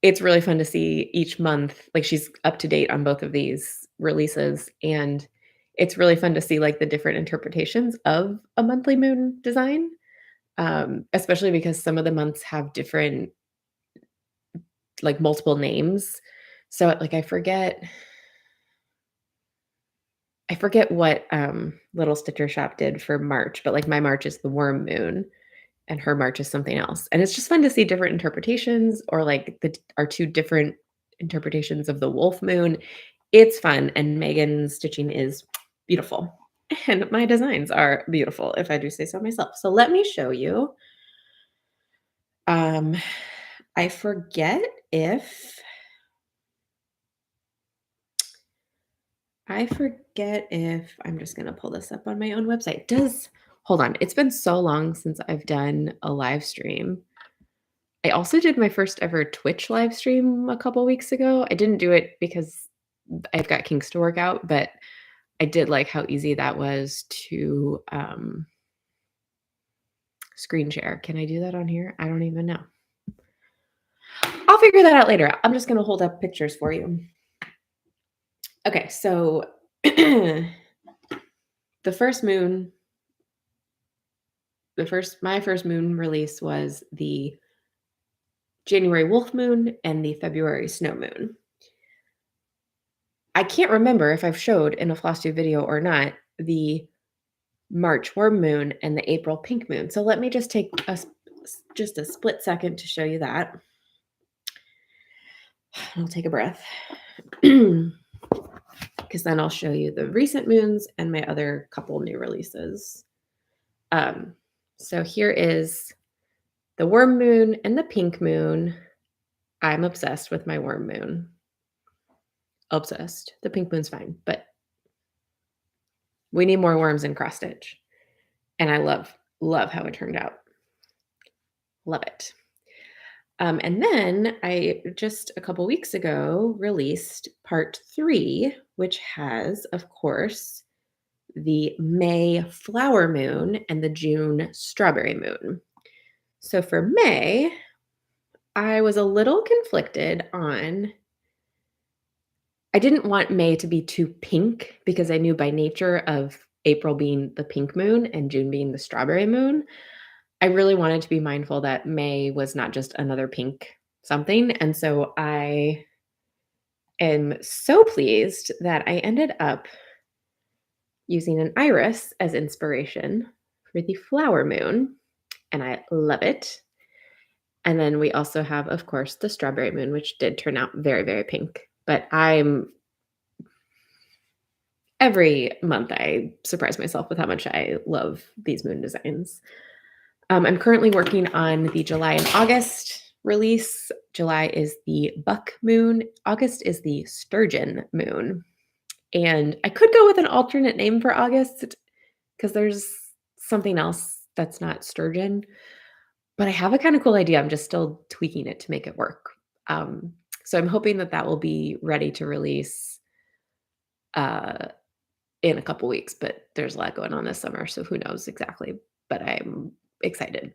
it's really fun to see each month, like, she's up to date on both of these releases, and it's really fun to see, like, the different interpretations of a monthly moon design, especially because some of the months have different, like, multiple names. So, like, I forget I forget what, Little Stitcher Shop did for March, but, like, my March is the worm moon, and her March is something else, and it's just fun to see different interpretations or, like, our 2 different interpretations of the wolf moon. It's fun, and Megan's stitching is beautiful, and my designs are beautiful, if I do say so myself. So let me show you. Um, I forget if I'm just gonna pull this up on my own website. Hold on, it's been so long since I've done a live stream. I also did my first ever Twitch live stream a couple weeks ago. I didn't do it because I've got kinks to work out, but I did like how easy that was to, screen share. Can I do that on here? I don't even know. I'll figure that out later. I'm just gonna hold up pictures for you. Okay, so the first moon my first moon release was the January wolf moon and the February snow moon. I can't remember if I've showed in a Flosstube video or not the March worm moon and the April pink moon. So let me just take just a split second to show you that. I'll take a breath. Because then I'll show you the recent moons and my other couple new releases. So here is the worm moon and the pink moon. I'm obsessed with my worm moon. Obsessed. The pink moon's fine, but we need more worms in cross stitch. And I love how it turned out. Love it. And then I just a couple weeks ago released part 3, which has, of course, the May flower moon and the June strawberry moon. So for May, I was a little conflicted on. I didn't want May to be too pink because I knew by nature of April being the pink moon and June being the strawberry moon, I really wanted to be mindful that May was not just another pink something. And so I am so pleased that I ended up using an iris as inspiration for the flower moon, and I love it. And then we also have, of course, the strawberry moon, which did turn out very, very pink. But every month I surprise myself with how much I love these moon designs. I'm currently working on the July and August release. July is the buck moon. August is the sturgeon moon. And I could go with an alternate name for August because there's something else that's not sturgeon. But I have a kind of cool idea. I'm just still tweaking it to make it work. So I'm hoping that will be ready to release in a couple weeks, but there's a lot going on this summer, so who knows exactly, but I'm excited.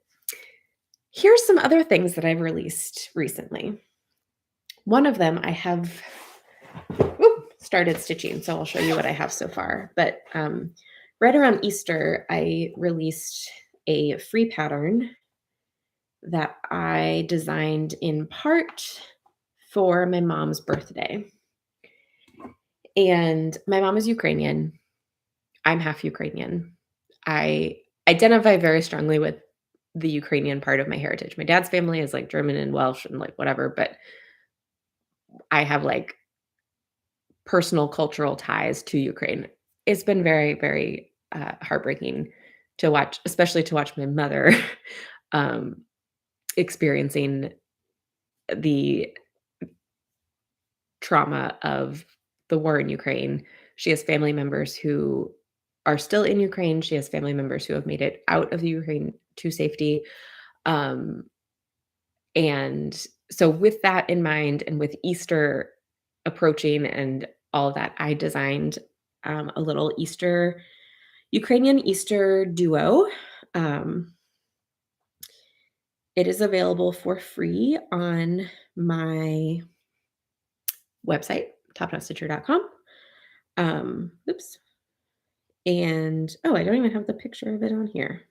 Here's some other things that I've released recently. One of them I have started stitching, so I'll show you what I have so far. But right around Easter, I released a free pattern that I designed in part for my mom's birthday. And my mom is Ukrainian. I'm half Ukrainian. I identify very strongly with the Ukrainian part of my heritage. My dad's family is like German and Welsh and like whatever, but I have like personal cultural ties to Ukraine. It's been very, very heartbreaking to watch, especially to watch my mother experiencing the trauma of the war in Ukraine. She has family members who are still in Ukraine. She has family members who have made it out of the Ukraine to safety. And so with that in mind, and with Easter approaching and all of that, I designed a little Ukrainian Easter duo. It is available for free on my website, topknotstitcher.com. Oops. And, I don't even have the picture of it on here.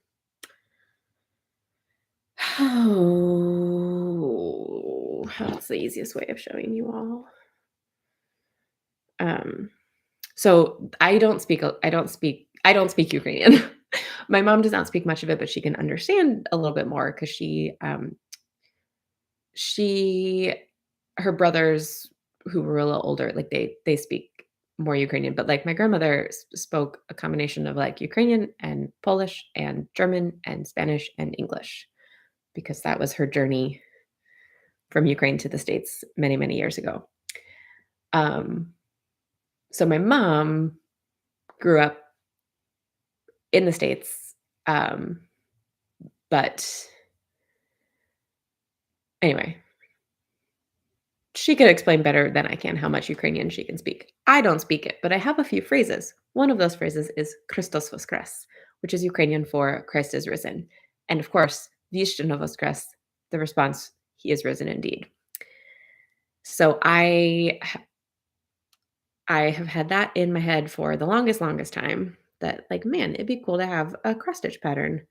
That's the easiest way of showing you all. So I don't speak Ukrainian. My mom does not speak much of it, but she can understand a little bit more because she her brothers who were a little older, like, they speak more Ukrainian, but, like, my grandmother spoke a combination of, like, Ukrainian and Polish and German and Spanish and English because that was her journey from Ukraine to the States many, many years ago. Um, so my mom grew up in the States, um, but anyway, she could explain better than I can how much Ukrainian she can speak. I don't speak it, but I have a few phrases. One of those phrases is Christos voskres, which is Ukrainian for Christ is risen. And of course, Vishnu voskres, the response, he is risen indeed. So I have had that in my head for the longest time that, like, man, it'd be cool to have a cross stitch pattern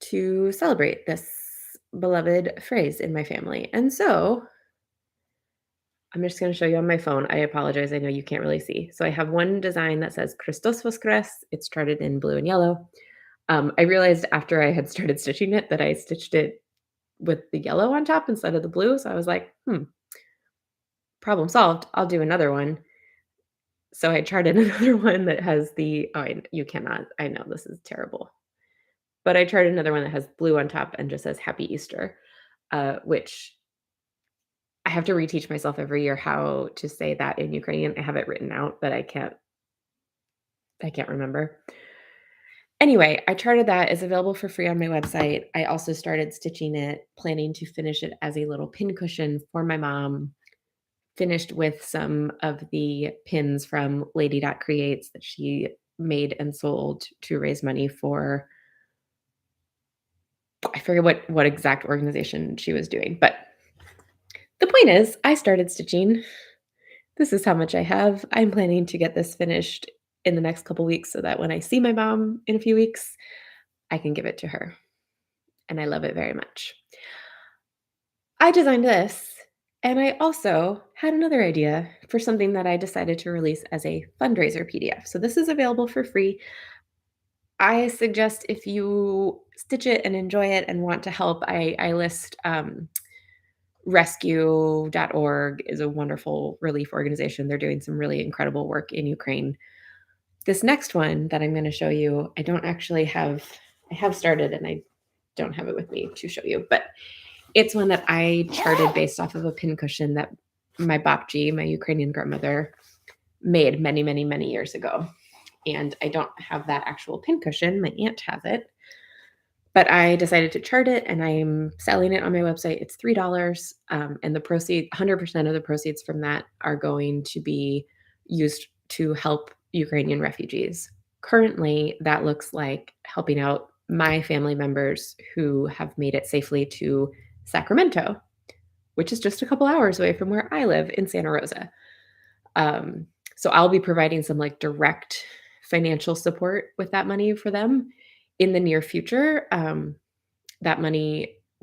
to celebrate this beloved phrase in my family. And so I'm just going to show you on my phone. I apologize. I know you can't really see. So I have one design that says Christos Voskres. It's charted in blue and yellow. I realized after I had started stitching it that I stitched it with the yellow on top instead of the blue. So I was like, problem solved. I'll do another one. So I charted another one that has you cannot, I know this is terrible, but I charted another one that has blue on top and just says Happy Easter, which I have to reteach myself every year how to say that in Ukrainian. I have it written out, but I can't remember. Anyway, I charted that. It's available for free on my website. I also started stitching it, planning to finish it as a little pin cushion for my mom. Finished with some of the pins from Lady Dot Creates that she made and sold to raise money for, I forget what exact organization she was doing, but the point is I started stitching. This is how much I have. I'm planning to get this finished in the next couple weeks so that when I see my mom in a few weeks, I can give it to her, and I love it very much. I designed this, and I also had another idea for something that I decided to release as a fundraiser PDF. So this is available for free. I suggest if you stitch it and enjoy it and want to help, I list rescue.org is a wonderful relief organization. They're doing some really incredible work in Ukraine. This next one that I'm going to show you, I have started and I don't have it with me to show you, but it's one that I charted based off of a pincushion that my babci, my Ukrainian grandmother, made many, many, many years ago. And I don't have that actual pincushion. My aunt has it. But I decided to chart it and I'm selling it on my website. It's $3. And the 100% of the proceeds from that are going to be used to help Ukrainian refugees. Currently, that looks like helping out my family members who have made it safely to Sacramento, which is just a couple hours away from where I live in Santa Rosa. Um, so I'll be providing some like direct financial support with that money for them in the near future. The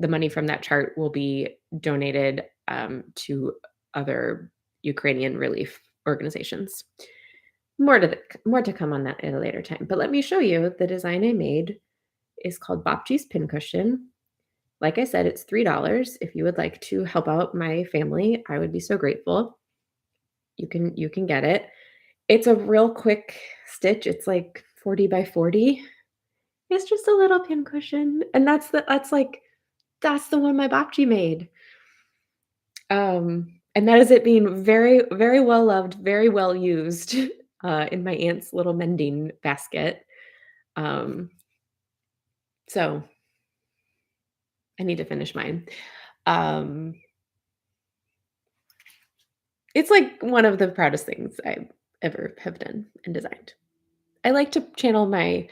money from that chart will be donated to other Ukrainian relief organizations. More to come on that at a later time. But let me show you the design I made. Is called Bopji's Pincushion. Like I said, it's $3. If you would like to help out my family, I would be so grateful. You can get it. It's a real quick stitch. It's like 40 by 40. It's just a little pincushion, and that's the one my Bopji made. And that is it being very, very well loved, very well used in my aunt's little mending basket. Um, so I need to finish mine. Um, it's like one of the proudest things I ever have done and designed. I like to channel my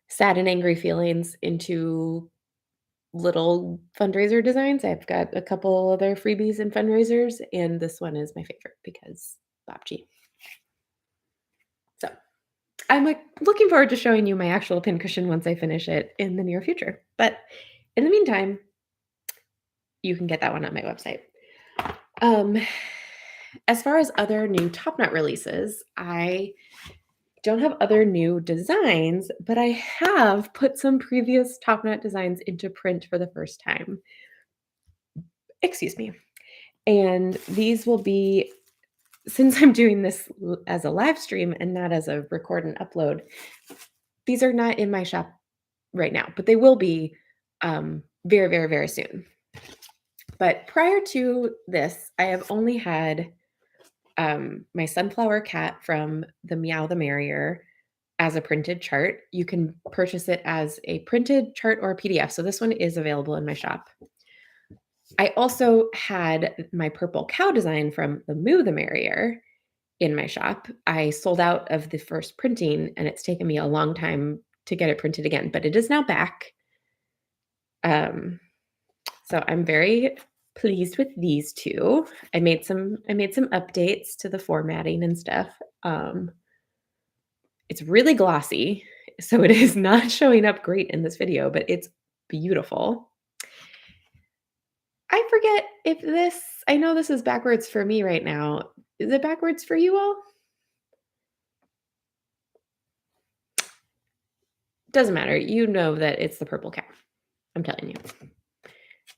sad and angry feelings into little fundraiser designs. I've got a couple other freebies and fundraisers, and this one is my favorite because Bobji. So I'm like looking forward to showing you my actual pincushion once I finish it in the near future. But in the meantime, you can get that one on my website. Um, as far as other new TopKnot releases, I don't have other new designs, but I have put some previous TopKnot designs into print for the first time. Excuse me. And these will be, since I'm doing this as a live stream and not as a record and upload, these are not in my shop right now, but they will be very, very, very soon. But prior to this, I have only had my sunflower cat from the Meow the Merrier as a printed chart. You can purchase it as a printed chart or a PDF. So this one is available in my shop. I also had my purple cow design from the Moo the Merrier in my shop. I sold out of the first printing, and it's taken me a long time to get it printed again, but it is now back. So I'm very pleased with these two. I made some updates to the formatting and stuff. It's really glossy, so it is not showing up great in this video, but it's beautiful. I forget if this, I know this is backwards for me right now. Is it backwards for you all? Doesn't matter. You know that it's the purple cat. I'm telling you.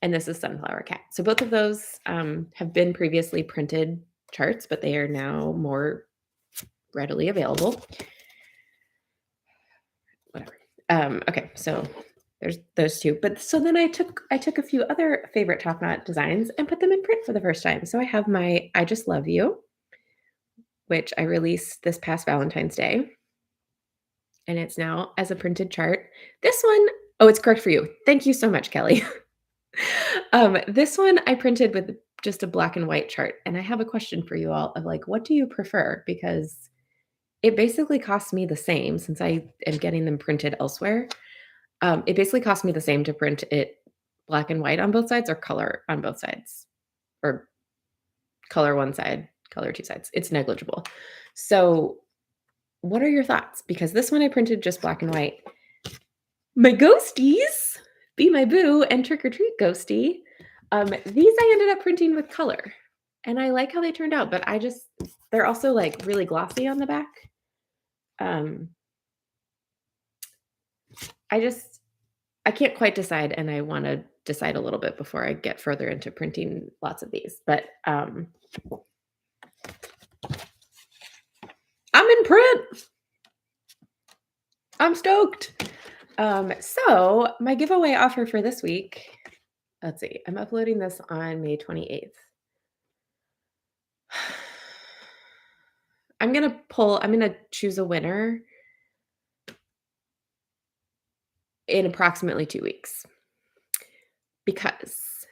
And this is sunflower cat. So both of those have been previously printed charts, but they are now more readily available. Whatever. Okay, so there's those two. But so then I took a few other favorite TopKnot designs and put them in print for the first time. So I have my I Just Love You, which I released this past Valentine's Day. And it's now as a printed chart. This one, oh, it's correct for you. Thank you so much, Kelly. This one I printed with just a black and white chart. And I have a question for you all of like, what do you prefer? Because it basically costs me the same since I am getting them printed elsewhere. It basically costs me the same to print it black and white on both sides or color on both sides, or color one side, color two sides. It's negligible. So what are your thoughts? Because this one I printed just black and white. My ghosties, Be My Boo and Trick or Treat Ghosty, these I ended up printing with color. And I like how they turned out, but they're also like really glossy on the back. I can't quite decide, and I want to decide a little bit before I get further into printing lots of these. But I'm in print. I'm stoked. So my giveaway offer for this week, let's see, I'm uploading this on May 28th. I'm going to choose a winner in approximately 2 weeks because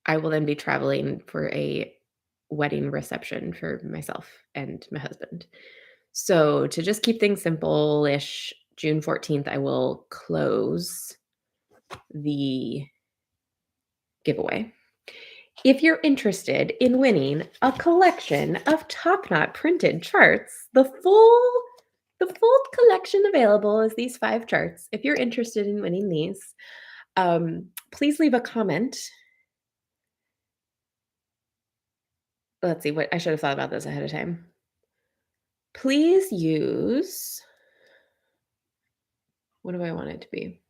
I will then be traveling for a wedding reception for myself and my husband. So to just keep things simple-ish, June 14th, I will close the giveaway. If you're interested in winning a collection of TopKnot printed charts, the full collection available is these 5 charts. If you're interested in winning these, please leave a comment. Let's see, what I should have thought about this ahead of time. Please use, what do I want it to be?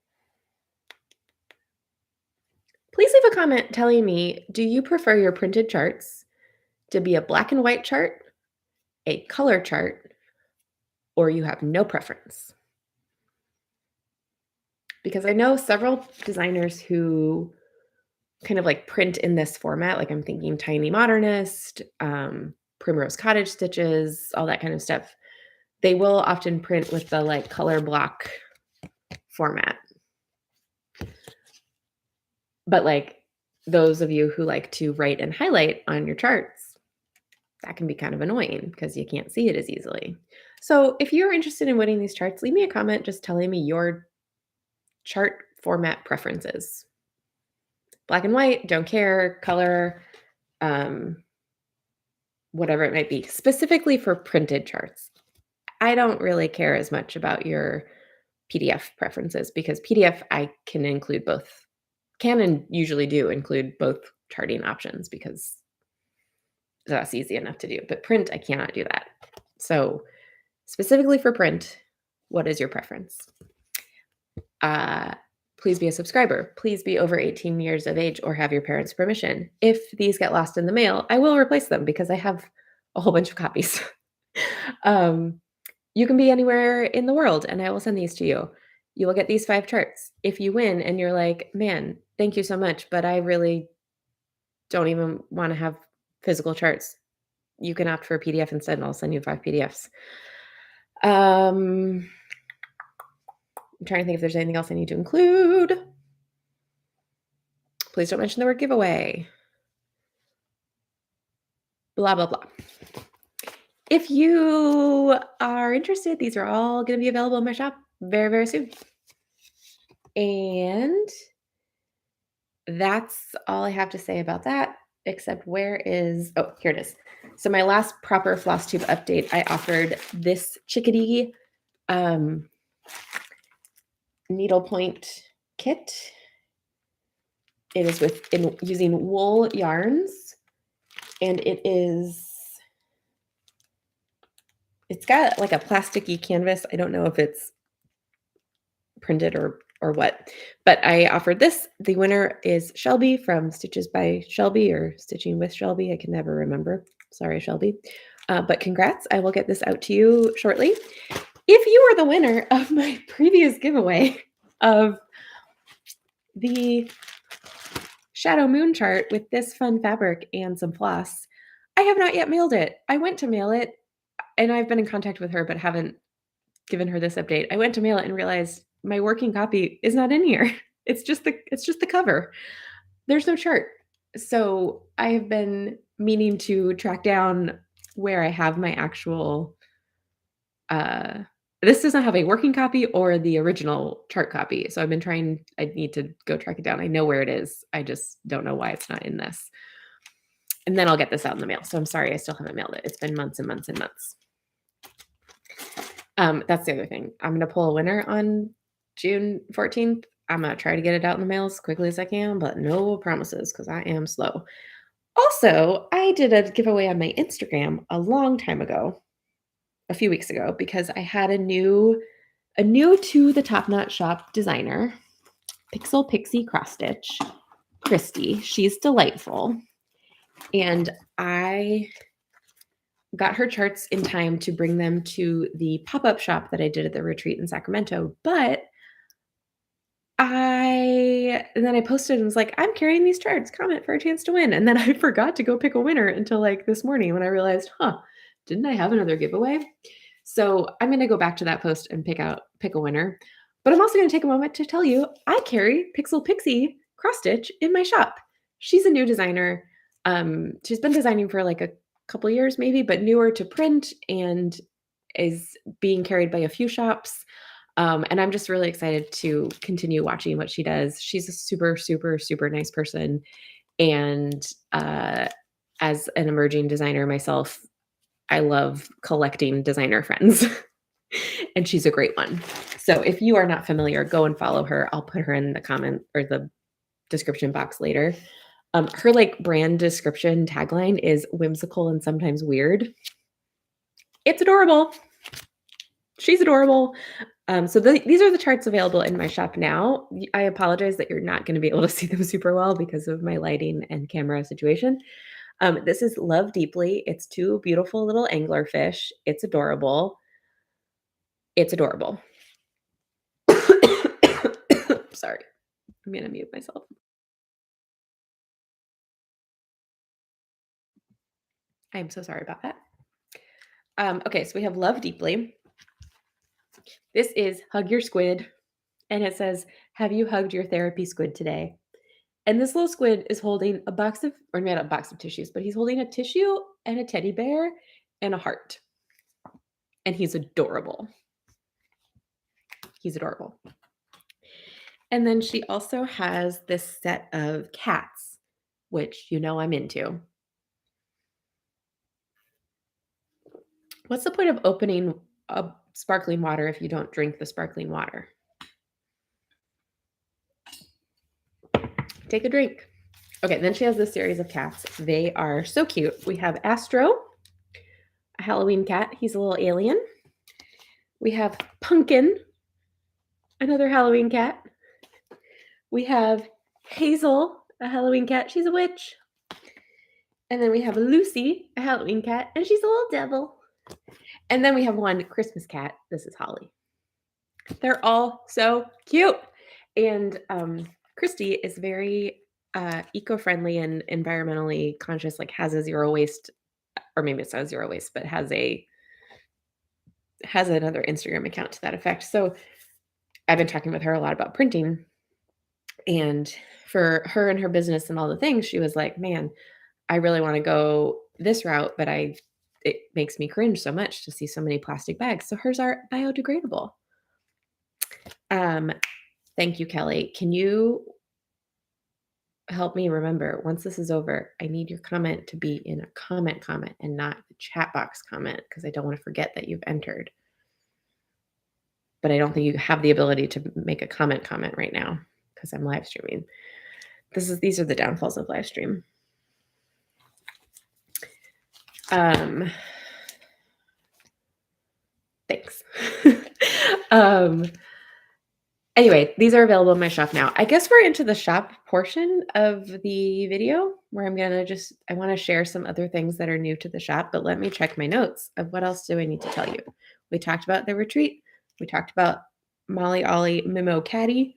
Please leave a comment telling me, do you prefer your printed charts to be a black and white chart, a color chart, or you have no preference? Because I know several designers who kind of like print in this format, like I'm thinking Tiny Modernist, Primrose Cottage Stitches, all that kind of stuff. They will often print with the like color block format. But like those of you who like to write and highlight on your charts, that can be kind of annoying because you can't see it as easily. So if you're interested in winning these charts, leave me a comment just telling me your chart format preferences. Black and white, don't care, color, whatever it might be, specifically for printed charts. I don't really care as much about your PDF preferences because PDF, I can include both, can and usually do include both charting options because that's easy enough to do, but print, I cannot do that. So, specifically for print, what is your preference? Uh, please be a subscriber. Please be over 18 years of age or have your parents' permission. If these get lost in the mail, I will replace them because I have a whole bunch of copies. um, you can be anywhere in the world and I will send these to you. You will get these 5 charts. If you win and you're like, man, thank you so much, but I really don't even want to have physical charts, you can opt for a PDF instead and I'll send you 5 PDFs. I'm trying to think if there's anything else I need to include. Please don't mention the word giveaway. Blah, blah, blah. If you are interested, these are all going to be available in my shop very, very soon. And that's all I have to say about that, except here it is. So my last proper Flosstube update, I offered this chickadee needlepoint kit. It is using wool yarns, and it's got like a plasticky canvas. I don't know if it's printed or what, but I offered this. The winner is Shelby from Stitches by Shelby or Stitching with Shelby. I can never remember. Sorry, Shelby. But congrats. I will get this out to you shortly. If you are the winner of my previous giveaway of the Shadow Moon chart with this fun fabric and some floss, I have not yet mailed it. I went to mail it, and I've been in contact with her, but haven't given her this update. I went to mail it and realized my working copy is not in here. It's just the cover. There's no chart. So I have been meaning to track down where I have my actual this does not have a working copy or the original chart copy. So I need to go track it down. I know where it is. I just don't know why it's not in this. And then I'll get this out in the mail. So I'm sorry I still haven't mailed it. It's been months and months and months. That's the other thing. I'm going to pull a winner on June 14th. I'm going to try to get it out in the mail as quickly as I can, but no promises because I am slow. Also, I did a giveaway on my Instagram a long time ago, a few weeks ago, because I had a new to the TopKnot shop designer, Pixel Pixie Cross Stitch, Christy. She's delightful. And I got her charts in time to bring them to the pop-up shop that I did at the retreat in Sacramento. But then I posted and was like, I'm carrying these charts, comment for a chance to win. And then I forgot to go pick a winner until like this morning when I realized, didn't I have another giveaway? So I'm going to go back to that post and pick a winner. But I'm also going to take a moment to tell you, I carry Pixel Pixie Cross Stitch in my shop. She's a new designer. She's been designing for like a couple years maybe, but newer to print and is being carried by a few shops. And I'm just really excited to continue watching what she does. She's a super, super, super nice person. And as an emerging designer myself, I love collecting designer friends. And she's a great one. So if you are not familiar, go and follow her. I'll put her in the comment or the description box later. Her like brand description tagline is whimsical and sometimes weird. It's adorable. She's adorable. So these are the charts available in my shop now. I apologize that you're not going to be able to see them super well because of my lighting and camera situation. This is Love Deeply. It's 2 beautiful little anglerfish. It's adorable. It's adorable. Sorry. I'm going to mute myself. I'm so sorry about that. Okay, so we have Love Deeply. This is Hug Your Squid. And it says, have you hugged your therapy squid today? And this little squid is holding not a box of tissues, but he's holding a tissue and a teddy bear and a heart. And he's adorable. He's adorable. And then she also has this set of cats, which you know I'm into. What's the point of opening a sparkling water if you don't drink the sparkling water? Take a drink. Okay, then she has this series of cats. They are so cute. We have Astro, a Halloween cat. He's a little alien. We have Pumpkin, another Halloween cat. We have Hazel, a Halloween cat. She's a witch. And then we have Lucy, a Halloween cat, and she's a little devil. And then we have one Christmas cat. This is Holly. They're all so cute. And Christy is very eco-friendly and environmentally conscious, like has a zero waste, or maybe it's not zero waste, but has another Instagram account to that effect. So I've been talking with her a lot about printing. And for her and her business and all the things, she was like, man, I really want to go this route, but it makes me cringe so much to see so many plastic bags. So hers are biodegradable. Thank you, Kelly. Can you help me remember, once this is over, I need your comment to be in a comment and not the chat box comment, because I don't want to forget that you've entered. But I don't think you have the ability to make a comment right now because I'm live streaming. These are the downfalls of live stream. Thanks. Anyway, these are available in my shop now. I guess we're into the shop portion of the video where I want to share some other things that are new to the shop, but let me check my notes of what else do I need to tell you. We talked about the retreat. We talked about Mollie, Ollie, Mimo, Caddy.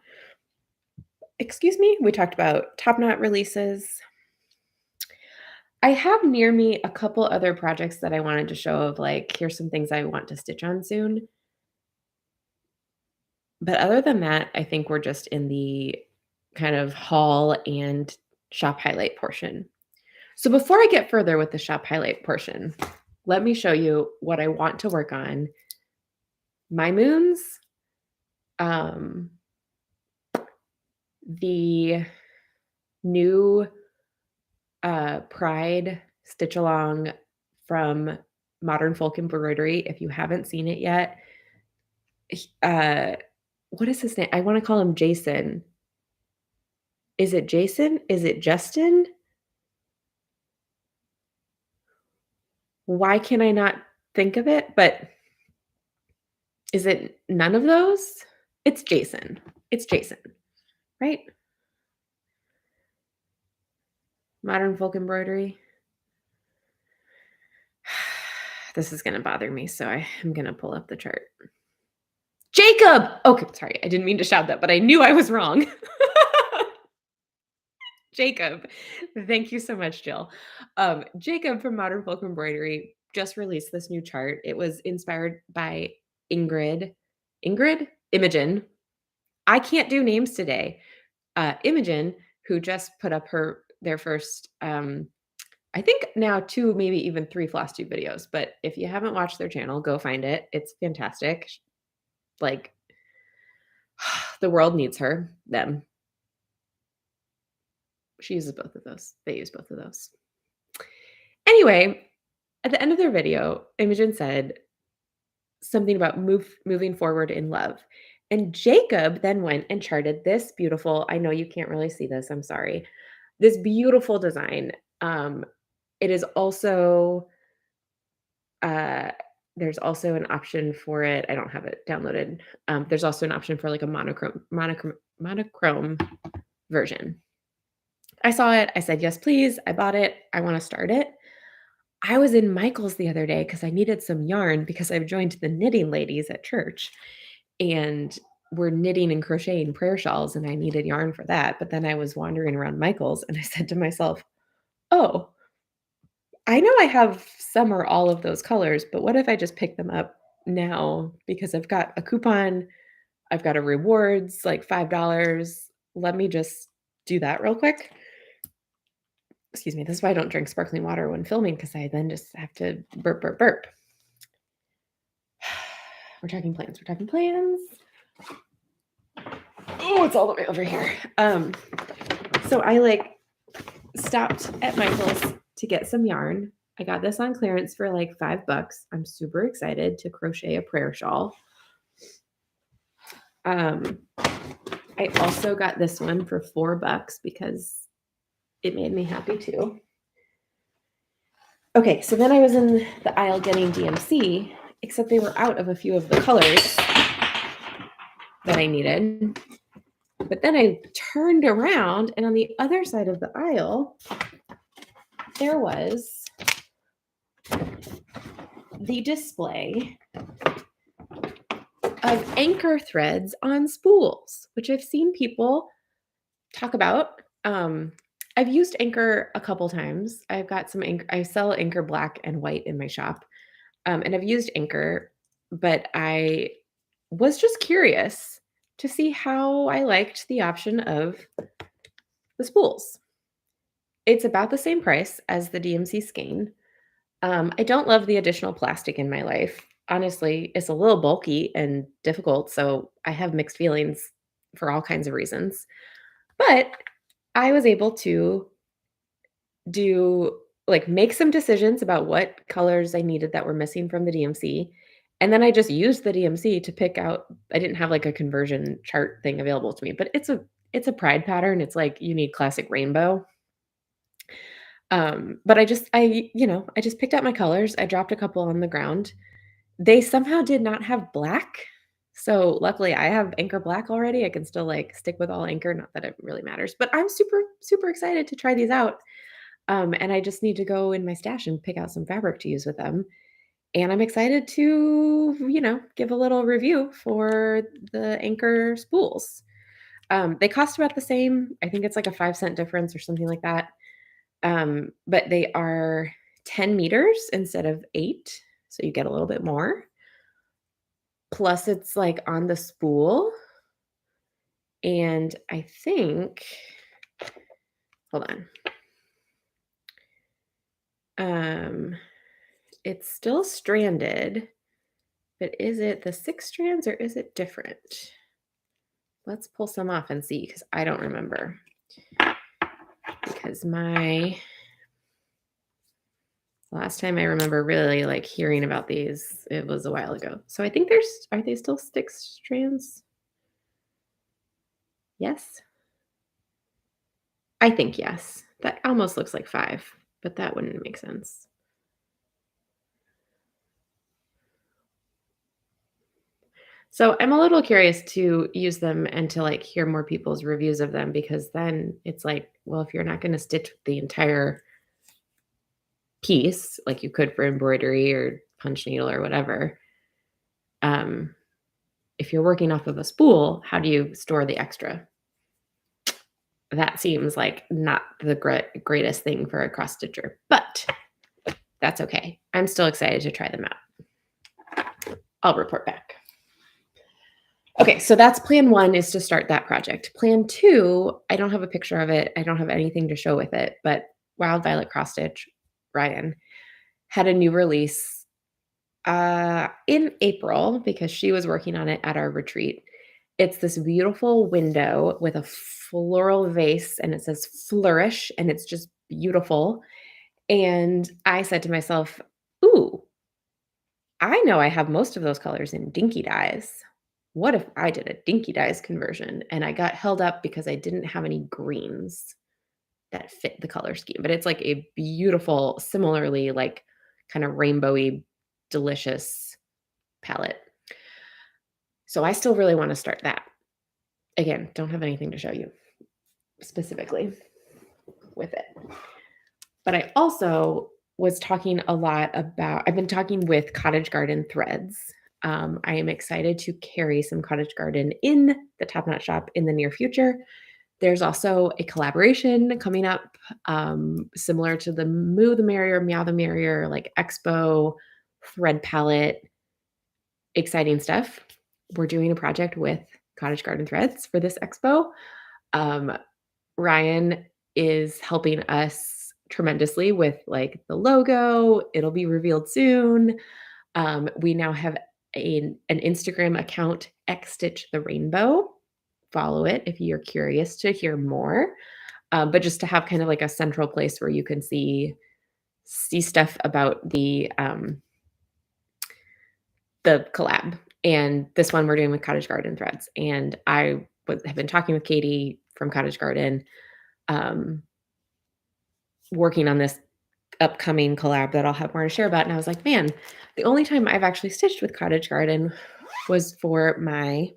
Excuse me. We talked about TopKnot releases. I have near me a couple other projects that I wanted to show of, like, here's some things I want to stitch on soon. But other than that, I think we're just in the kind of haul and shop highlight portion. So before I get further with the shop highlight portion, let me show you what I want to work on. My moons, the new Pride stitch along from Modern Folk Embroidery. If you haven't seen it yet, what is his name? I want to call him Jason. Is it Jason? Is it Justin? Why can I not think of it? But is it none of those? It's Jason. It's Jason, right? Modern Folk Embroidery. This is going to bother me, so I'm going to pull up the chart. Jacob! Okay, sorry. I didn't mean to shout that, but I knew I was wrong. Jacob. Thank you so much, Jill. Jacob from Modern Folk Embroidery just released this new chart. It was inspired by Imogen. I can't do names today. Imogen, who just put up their first, I think now 2, maybe even 3 Flosstube videos. But if you haven't watched their channel, go find it. It's fantastic. Like, the world needs them. She uses both of those. They use both of those. Anyway, at the end of their video, Imogen said something about moving forward in love. And Jacob then went and charted this beautiful, I know you can't really see this, I'm sorry, this beautiful design. It is also, there's also an option for it. I don't have it downloaded. There's also an option for like a monochrome version. I saw it. I said, yes, please. I bought it. I want to start it. I was in Michael's the other day because I needed some yarn because I've joined the knitting ladies at church and we're knitting and crocheting prayer shawls and I needed yarn for that. But then I was wandering around Michael's and I said to myself, oh, I know I have some or all of those colors, but what if I just pick them up now because I've got a coupon, I've got a rewards, like $5. Let me just do that real quick. Excuse me. This is why I don't drink sparkling water when filming because I then just have to burp. We're talking plans. Oh, it's all the way over here. So I stopped at Michael's to get some yarn. I got this on clearance for like $5. I'm super excited to crochet a prayer shawl. I also got this one for $4 because it made me happy too. Okay, so then I was in the aisle getting DMC, except they were out of a few of the colors that I needed. But then I turned around, and on the other side of the aisle, there was the display of anchor threads on spools, which I've seen people talk about. I've used Anchor a couple times. I've got some Anchor. I sell Anchor black and white in my shop, and I've used Anchor, but I was just curious to see how I liked the option of the spools. It's about the same price as the DMC skein. I don't love the additional plastic in my life. Honestly, it's a little bulky and difficult, so I have mixed feelings for all kinds of reasons. But I was able to do make some decisions about what colors I needed that were missing from the DMC. And then I just used the DMC to pick out. I didn't have like a conversion chart thing available to me, but it's a pride pattern. It's like you need classic rainbow. But I just picked out my colors. I dropped a couple on the ground. They somehow did not have black. So luckily I have Anchor black already. I can still like stick with all Anchor, not that it really matters, but I'm super, super excited to try these out. And I just need to go in my stash and pick out some fabric to use with them. And I'm excited to, give a little review for the Anchor spools. They cost about the same. I think it's like a 5 cent difference or something like that. But they are 10 meters instead of 8. So you get a little bit more. Plus, it's like on the spool. And I think, hold on. It's still stranded, but is it the 6 strands or is it different? Let's pull some off and see because I don't remember. Because my last time I remember really like hearing about these, it was a while ago. So I think are they still 6 strands? Yes. I think yes. That almost looks like 5, but that wouldn't make sense. So I'm a little curious to use them and to like hear more people's reviews of them because then it's like, well, if you're not going to stitch the entire piece like you could for embroidery or punch needle or whatever, um, if you're working off of a spool, how do you store the extra? That seems like not the greatest thing for a cross stitcher, but that's okay. I'm still excited to try them out. I'll report back. Okay, so that's plan 1 is to start that project. Plan 2, I don't have a picture of it. I don't have anything to show with it, but Wild Violet Cross Stitch, Ryan, had a new release in April because she was working on it at our retreat. It's this beautiful window with a floral vase and it says flourish and it's just beautiful. And I said to myself, ooh, I know I have most of those colors in Dinky Dyes. What if I did a Dinky Dyes conversion and I got held up because I didn't have any greens that fit the color scheme? But it's like a beautiful, similarly like kind of rainbowy, delicious palette. So I still really want to start that. Again, don't have anything to show you specifically with it. But I also was talking a lot about, I've been talking with Cottage Garden threads. I am excited to carry some Cottage Garden in the TopKnot shop in the near future. There's also a collaboration coming up, similar to the Moo the Merrier, Meow the Merrier, like Expo thread palette, exciting stuff. We're doing a project with Cottage Garden threads for this expo. Ryan is helping us tremendously with like the logo. It'll be revealed soon. We now have an Instagram account, X Stitch the Rainbow. Follow it if you're curious to hear more. But just to have kind of like a central place where you can see stuff about the collab. And this one we're doing with Cottage Garden threads. And I have been talking with Katie from Cottage Garden. working on this upcoming collab that I'll have more to share about, and I was like, "Man, the only time I've actually stitched with Cottage Garden was for my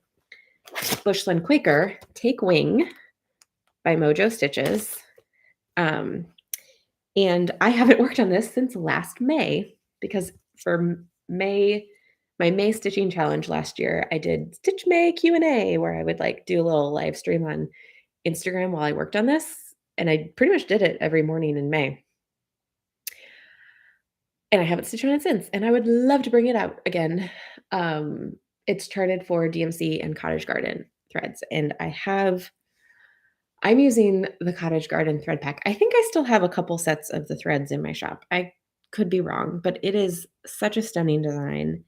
Bushland Quaker Take Wing by Mojo Stitches." Um, and I haven't worked on this since last May because for May, my May stitching challenge last year, I did Stitch May Q&A where I would like do a little live stream on Instagram while I worked on this. And I pretty much did it every morning in May. And I haven't stitched on it since. And I would love to bring it out again. It's charted for DMC and Cottage Garden threads. And I'm using the Cottage Garden thread pack. I think I still have a couple sets of the threads in my shop. I could be wrong, but it is such a stunning design,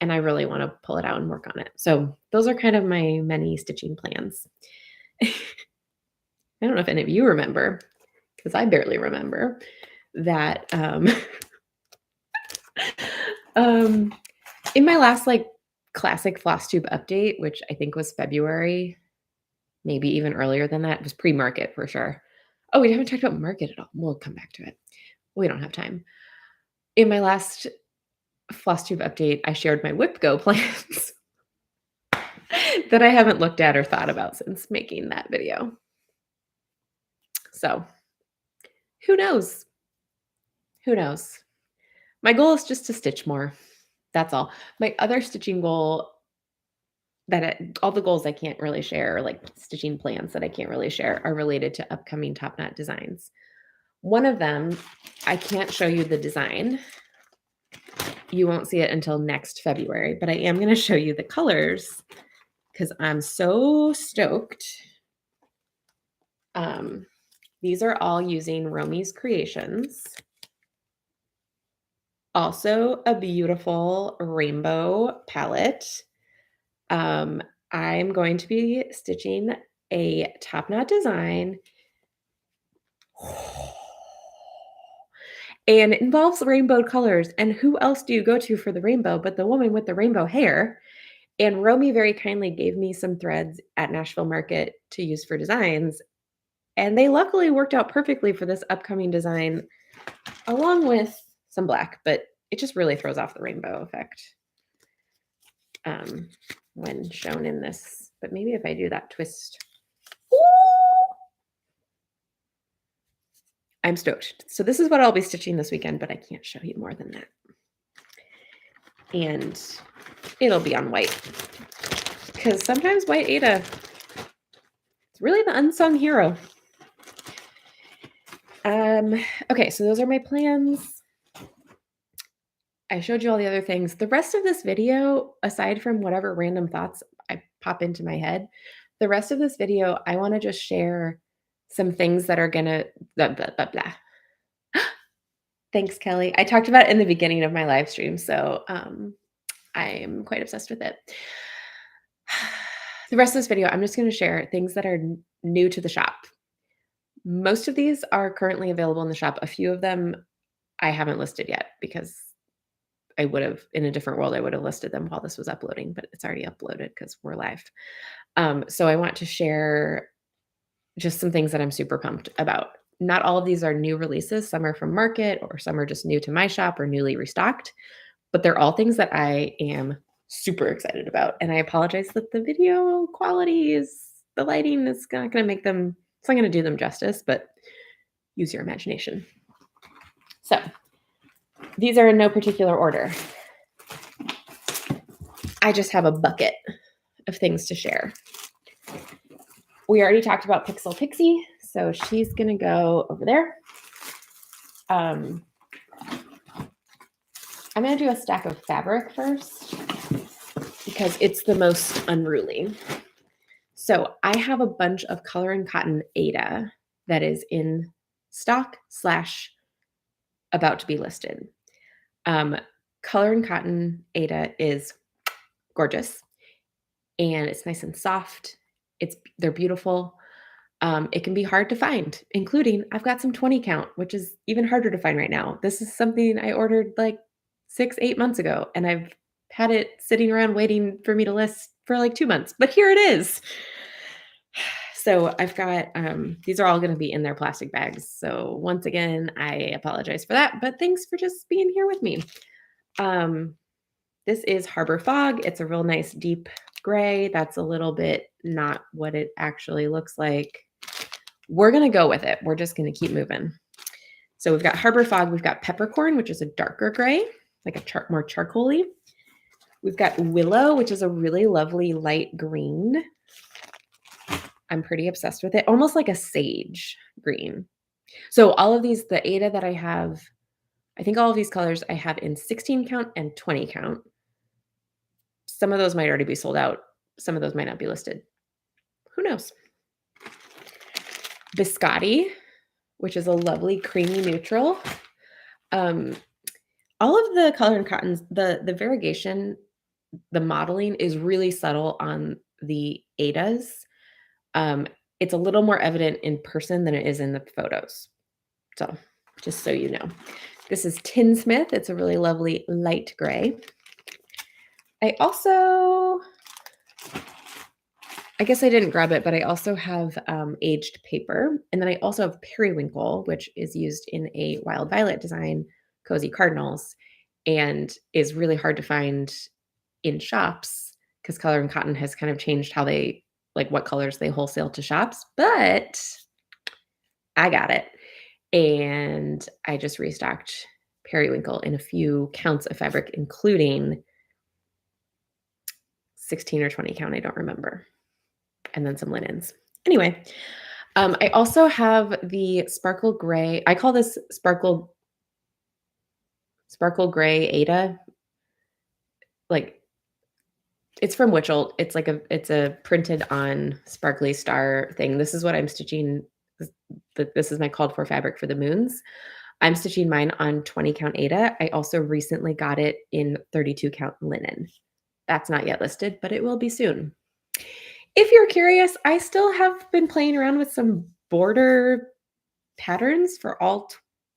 and I really want to pull it out and work on it. So those are kind of my many stitching plans. I don't know if any of you remember, because I barely remember, that in my last like classic Flosstube update, which I think was February, maybe even earlier than that, it was pre-market for sure. Oh, we haven't talked about market at all. We'll come back to it. We don't have time. In my last Flosstube update, I shared my Whip Go plans that I haven't looked at or thought about since making that video. So who knows? Who knows? My goal is just to stitch more. That's all. My other stitching goal all the goals I can't really share, like stitching plans that I can't really share, are related to upcoming TopKnot designs. One of them, I can't show you the design. You won't see it until next February, but I am going to show you the colors because I'm so stoked. These are all using Romy's Creations. Also a beautiful rainbow palette. I'm going to be stitching a TopKnot design. And it involves rainbow colors. And who else do you go to for the rainbow but the woman with the rainbow hair? And Romy very kindly gave me some threads at Nashville Market to use for designs. And they luckily worked out perfectly for this upcoming design, along with some black, but it just really throws off the rainbow effect when shown in this. But maybe if I do that twist. Ooh! I'm stoked. So this is what I'll be stitching this weekend, but I can't show you more than that. And it'll be on white. Because sometimes white Aida, it's really the unsung hero. Okay, so those are my plans. I showed you all the other things. The rest of this video, aside from whatever random thoughts I pop into my head, the rest of this video, I want to just share some things that are gonna blah, blah, blah, blah. Thanks, Kelly. I talked about it in the beginning of my live stream, so I'm quite obsessed with it. The rest of this video, I'm just going to share things that are new to the shop. Most of these are currently available in the shop. A few of them I haven't listed yet because I would have, in a different world, I would have listed them while this was uploading, but it's already uploaded because we're live. So I want to share just some things that I'm super pumped about. Not all of these are new releases. Some are from market or some are just new to my shop or newly restocked, but they're all things that I am super excited about. And I apologize that the video quality the lighting is not going to make them, it's not going to do them justice, but use your imagination. So these are in no particular order. I just have a bucket of things to share. We already talked about Pixel Pixie, so she's going to go over there. I'm going to do a stack of fabric first because it's the most unruly. So I have a bunch of Color and Cotton Aida that is in stock / about to be listed. Color and Cotton Aida is gorgeous and it's nice and soft. They're beautiful. It can be hard to find, including I've got some 20 count, which is even harder to find right now. This is something I ordered like 6-8 months ago, and I've had it sitting around waiting for me to list for like 2 months, but here it is. So I've got these are all going to be in their plastic bags. So once again, I apologize for that, but thanks for just being here with me. Um, this is Harbor Fog. It's a real nice deep gray. That's a little bit not what it actually looks like. We're going to go with it. We're just going to keep moving. So we've got Harbor Fog. We've got Peppercorn, which is a darker gray, like a more charcoaly. We've got Willow, which is a really lovely light green. I'm pretty obsessed with it. Almost like a sage green. So all of these, the Ada that I have, I think all of these colors I have in 16 count and 20 count. Some of those might already be sold out. Some of those might not be listed. Who knows? Biscotti, which is a lovely creamy neutral. All of the color and cottons, the variegation, the modeling is really subtle on the Adas. It's a little more evident in person than it is in the photos. So just so you know. This is Tinsmith. It's a really lovely light gray. I guess I didn't grab it, but I also have aged paper. And then I also have periwinkle, which is used in a wild violet design, Cozy Cardinals, and is really hard to find in shops because Color and Cotton has kind of changed how they, like what colors they wholesale to shops. But I got it. And I just restocked periwinkle in a few counts of fabric, including 16 or 20 count, I don't remember. And then some linens. Anyway, I also have the sparkle gray. I call this sparkle gray Ada. Like it's from Witchell. It's a printed on sparkly star thing. This is what I'm stitching. This is my called for fabric for the moons. I'm stitching mine on 20 count Ada. I also recently got it in 32 count linen. That's not yet listed, but it will be soon. If you're curious, I still have been playing around with some border patterns for all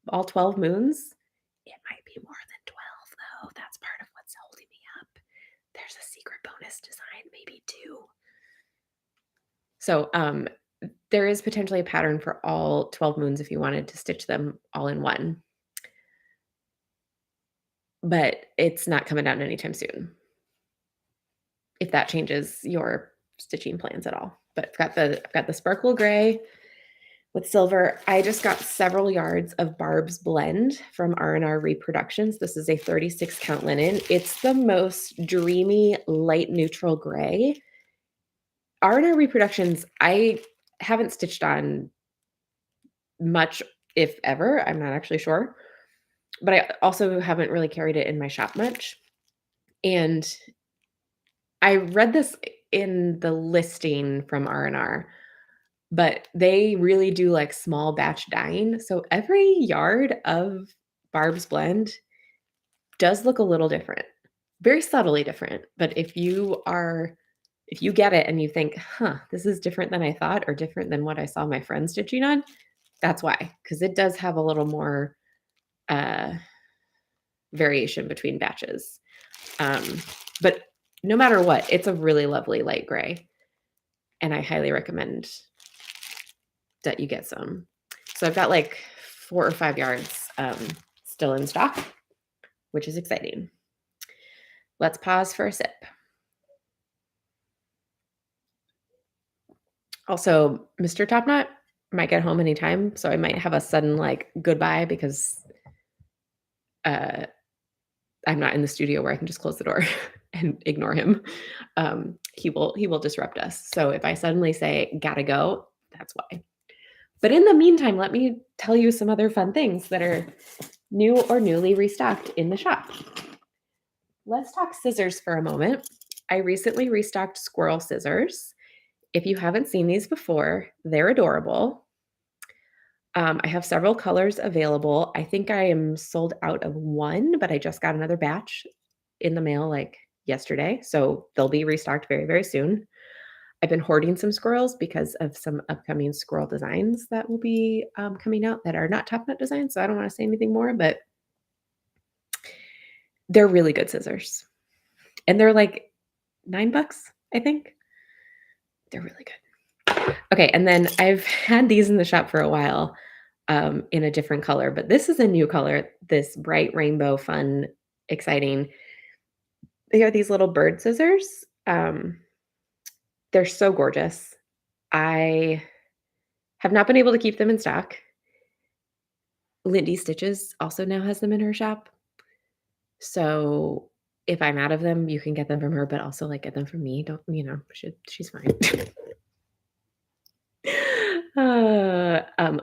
12 moons. It might be more than 12 though. That's part of what's holding me up. There's a secret bonus design, maybe 2. So there is potentially a pattern for all 12 moons if you wanted to stitch them all in one. But it's not coming out anytime soon. If that changes your stitching plans at all. But I've got the sparkle gray with silver. I just got several yards of Barb's blend from R&R Reproductions. This is a 36 count linen. It's the most dreamy light neutral gray. R&R Reproductions, I haven't stitched on much, if ever. I'm not actually sure. But I also haven't really carried it in my shop much. And I read this in the listing from R&R, but they really do like small batch dyeing. So every yard of Barb's blend does look a little different, very subtly different. But if you get it and you think, this is different than I thought or different than what I saw my friends stitching on, that's why, because it does have a little more variation between batches. But no matter what, it's a really lovely light gray. And I highly recommend that you get some. So I've got like 4 or 5 yards still in stock, which is exciting. Let's pause for a sip. Also, Mr. TopKnot might get home anytime, so I might have a sudden like goodbye because I'm not in the studio where I can just close the door and ignore him. He will disrupt us. So if I suddenly say gotta go, that's why. But in the meantime, let me tell you some other fun things that are new or newly restocked in the shop. Let's talk scissors for a moment. I recently restocked squirrel scissors. If you haven't seen these before, they're adorable. I have several colors available. I think I am sold out of one, but I just got another batch in the mail like yesterday. So they'll be restocked very, very soon. I've been hoarding some squirrels because of some upcoming squirrel designs that will be coming out that are not TopKnot designs. So I don't want to say anything more, but they're really good scissors. And they're like $9, I think. They're really good. Okay, and then I've had these in the shop for a while, in a different color, but this is a new color, this bright rainbow, fun, exciting. They are these little bird scissors. They're so gorgeous. I have not been able to keep them in stock. Lindy Stitches also now has them in her shop. So if I'm out of them, you can get them from her, but also like get them from me. Don't, she's fine.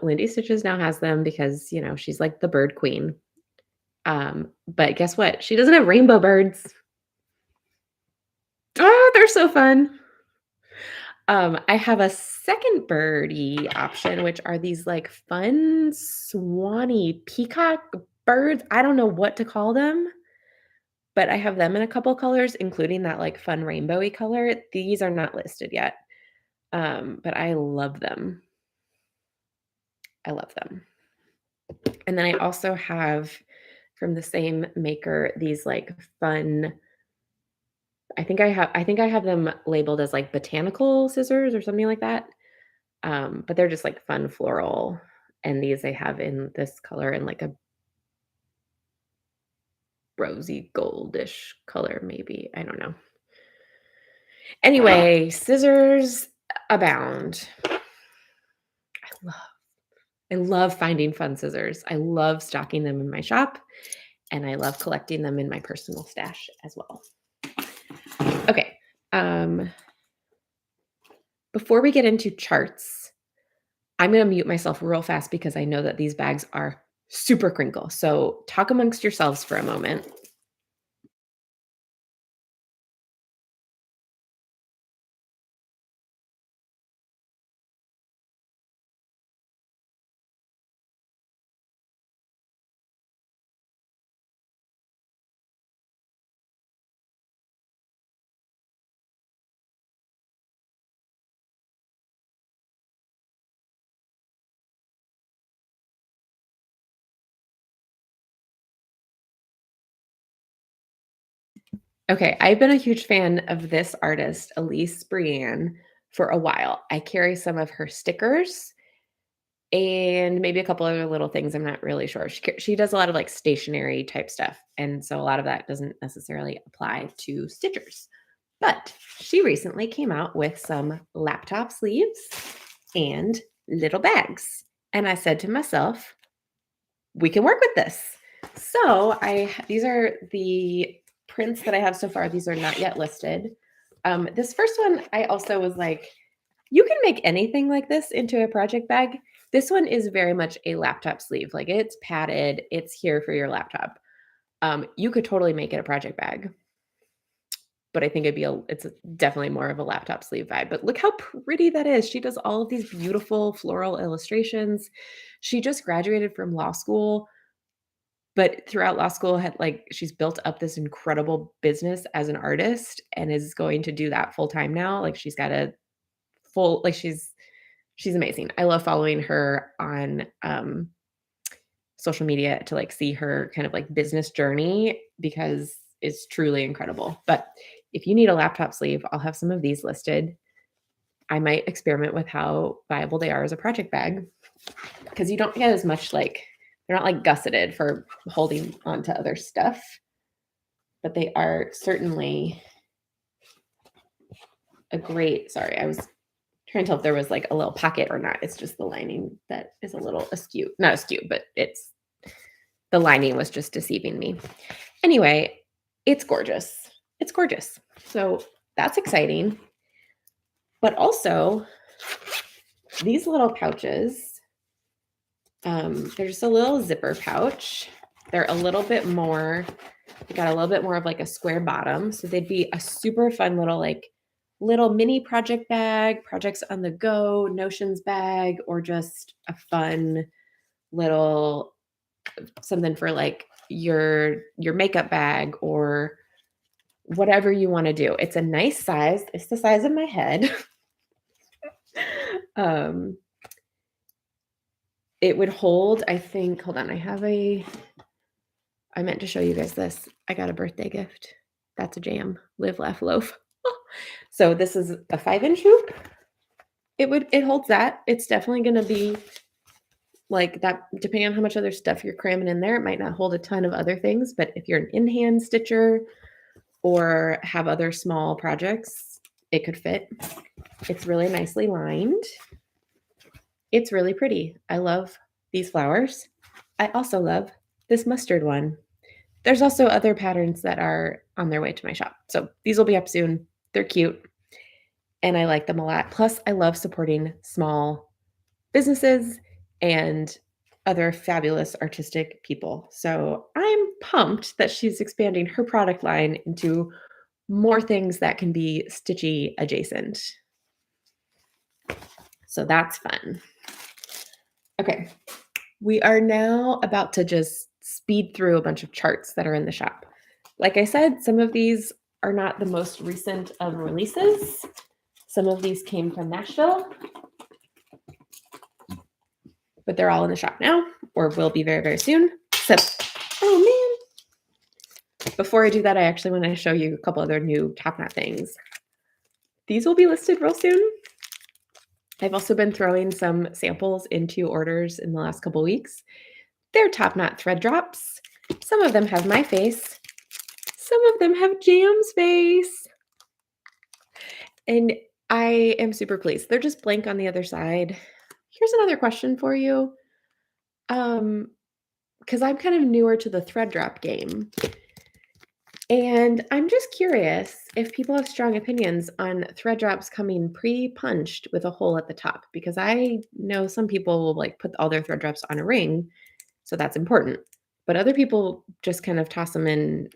Lindy Stitches now has them because, she's like the bird queen. But guess what? She doesn't have rainbow birds. Oh, they're so fun. I have a second birdie option, which are these like fun swanny peacock birds. I don't know what to call them, but I have them in a couple colors, including that like fun rainbowy color. These are not listed yet. But I love them. I love them. And then I also have from the same maker these like fun. I think I have them labeled as like botanical scissors or something like that. But they're just like fun floral. And these I have in this color and like a rosy goldish color, maybe. I don't know. Anyway, scissors abound. I love finding fun scissors. I love stocking them in my shop, and I love collecting them in my personal stash as well. Okay. Before we get into charts, I'm going to mute myself real fast because I know that these bags are super crinkle. So talk amongst yourselves for a moment. Okay, I've been a huge fan of this artist, Elise Brienne, for a while. I carry some of her stickers and maybe a couple other little things. I'm not really sure. She does a lot of like stationary type stuff. And so a lot of that doesn't necessarily apply to stitchers. But she recently came out with some laptop sleeves and little bags. And I said to myself, we can work with this. So these are the prints that I have so far. These are not yet listed. This first one, I also was like, you can make anything like this into a project bag. This one is very much a laptop sleeve. Like it's padded, it's here for your laptop. You could totally make it a project bag, but I think it's definitely more of a laptop sleeve vibe. But look how pretty that is. She does all of these beautiful floral illustrations. She just graduated from law school, but throughout law school she's built up this incredible business as an artist and is going to do that full time now. Like she's got a full like she's amazing. I love following her on social media to like see her kind of like business journey because it's truly incredible. But if you need a laptop sleeve, I'll have some of these listed. I might experiment with how viable they are as a project bag because you don't get as much like they're not like gusseted for holding onto other stuff, but they are certainly a great. Sorry, I was trying to tell if there was like a little pocket or not. It's just the lining that is a little askew. Not askew, but the lining was just deceiving me. Anyway, it's gorgeous. It's gorgeous. So that's exciting. But also, these little pouches, they're just a little zipper pouch. They're a little bit more, they got a little bit more of like a square bottom. So they'd be a super fun little mini project bag, projects on the go, notions bag, or just a fun little something for like your makeup bag or whatever you want to do. It's a nice size. It's the size of my head. It would hold, I think, hold on. I meant to show you guys this. I got a birthday gift. That's a jam. Live, laugh, loaf. So this is a 5-inch hoop. It holds that. It's definitely gonna be like that depending on how much other stuff you're cramming in there, it might not hold a ton of other things, but if you're an in-hand stitcher or have other small projects, it could fit. It's really nicely lined. It's really pretty. I love these flowers. I also love this mustard one. There's also other patterns that are on their way to my shop. So these will be up soon. They're cute and I like them a lot. Plus, I love supporting small businesses and other fabulous artistic people. So I'm pumped that she's expanding her product line into more things that can be stitchy adjacent. So that's fun. Okay, we are now about to just speed through a bunch of charts that are in the shop. Like I said, some of these are not the most recent of releases. Some of these came from Nashville, but they're all in the shop now or will be very, very soon. So, oh man. Before I do that, I actually want to show you a couple other new TopKnot things. These will be listed real soon. I've also been throwing some samples into orders in the last couple weeks. They're TopKnot thread drops. Some of them have my face. Some of them have Jam's face. And I am super pleased. They're just blank on the other side. Here's another question for you. Because I'm kind of newer to the thread drop game. And I'm just curious if people have strong opinions on thread drops coming pre-punched with a hole at the top, because I know some people will like put all their thread drops on a ring, so that's important. But other people just kind of toss them in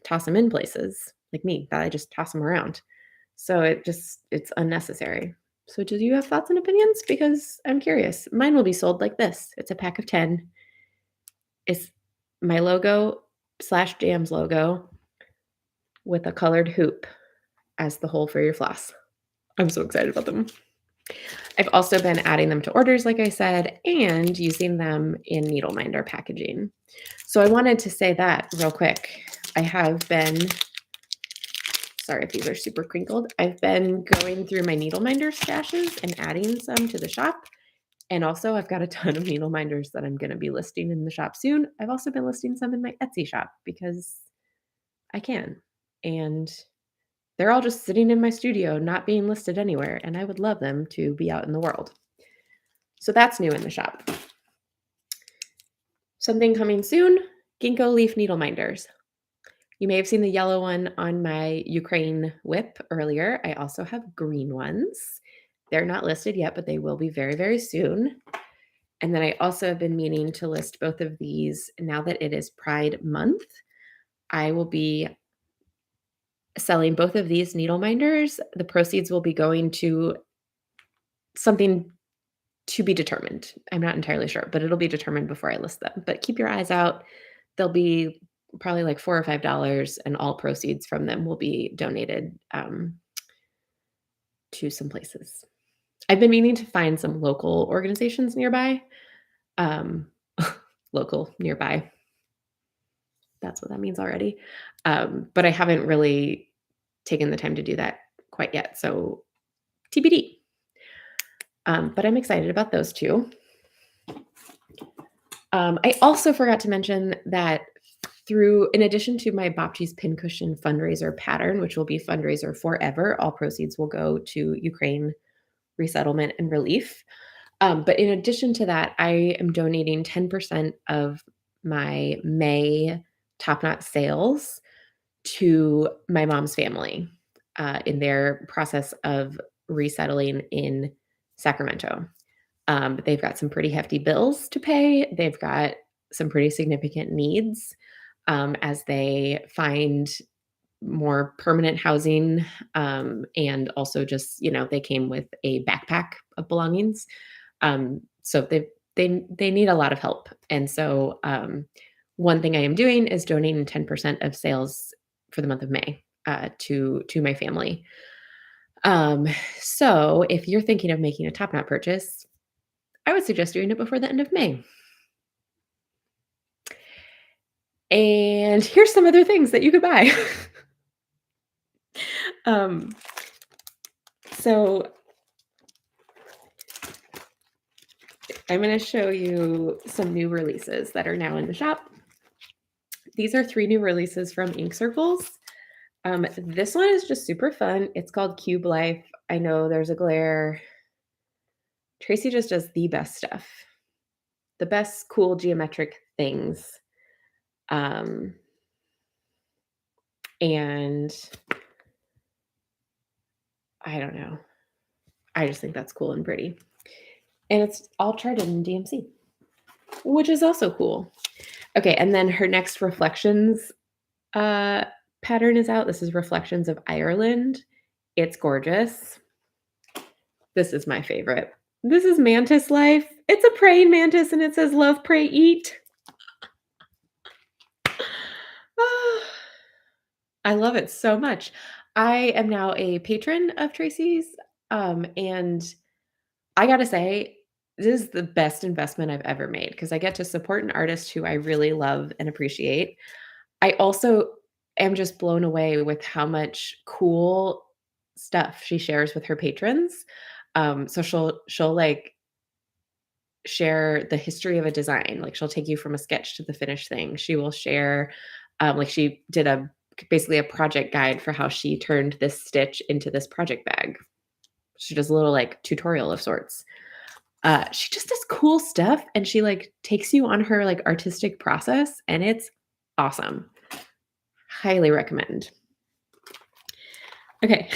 places, like me, that I just toss them around. So it's unnecessary. So do you have thoughts and opinions? Because I'm curious. Mine will be sold like this. It's a pack of 10. It's my logo / Jam's logo with a colored hoop as the hole for your floss. I'm so excited about them. I've also been adding them to orders, like I said, and using them in needle minder packaging. So I wanted to say that real quick. I have been, sorry if these are super crinkled, I've been going through my needle minder stashes and adding some to the shop. And also I've got a ton of needle minders that I'm going to be listing in the shop soon. I've also been listing some in my Etsy shop because I can. And they're all just sitting in my studio, not being listed anywhere, and I would love them to be out in the world. So that's new in the shop. Something coming soon, ginkgo leaf needle minders. You may have seen the yellow one on my Ukraine whip earlier. I also have green ones. They're not listed yet, but they will be very, very soon. And then I also have been meaning to list both of these now that it is Pride Month. I will be selling both of these needle minders. The proceeds will be going to something to be determined. I'm not entirely sure, but it'll be determined before I list them. But keep your eyes out. They'll be probably like $4 or $5, and all proceeds from them will be donated to some places. I've been meaning to find some local organizations nearby. Local nearby. That's what that means already. But I haven't really taken the time to do that quite yet. So TBD. But I'm excited about those two. I also forgot to mention that in addition to my Bopchi's Pincushion fundraiser pattern, which will be fundraiser forever, all proceeds will go to Ukraine resettlement and relief. But in addition to that, I am donating 10% of my May TopKnot sales to my mom's family in their process of resettling in Sacramento. They've got some pretty hefty bills to pay. They've got some pretty significant needs as they find more permanent housing. And also just, they came with a backpack of belongings. So they need a lot of help. And so one thing I am doing is donating 10% of sales for the month of May to my family. So if you're thinking of making a TopKnot purchase, I would suggest doing it before the end of May. And here's some other things that you could buy. So I'm going to show you some new releases that are now in the shop. These are 3 new releases from Ink Circles. This one is just super fun. It's called Cube Life. I know there's a glare. Tracy just does the best stuff. The best cool geometric things. And I don't know. I just think that's cool and pretty. And it's all charted in DMC, which is also cool. Okay, and then her next Reflections pattern is out. This is Reflections of Ireland. It's gorgeous. This is my favorite. This is Mantis Life. It's a praying mantis and it says love, pray, eat. I love it so much. I am now a patron of Tracy's, and I gotta say, this is the best investment I've ever made because I get to support an artist who I really love and appreciate. I also am just blown away with how much cool stuff she shares with her patrons. So she'll like share the history of a design. Like she'll take you from a sketch to the finished thing. She will share, like she did basically a project guide for how she turned this stitch into this project bag. She does a little like tutorial of sorts. She just does cool stuff and she like takes you on her like artistic process and it's awesome. Highly recommend. Okay.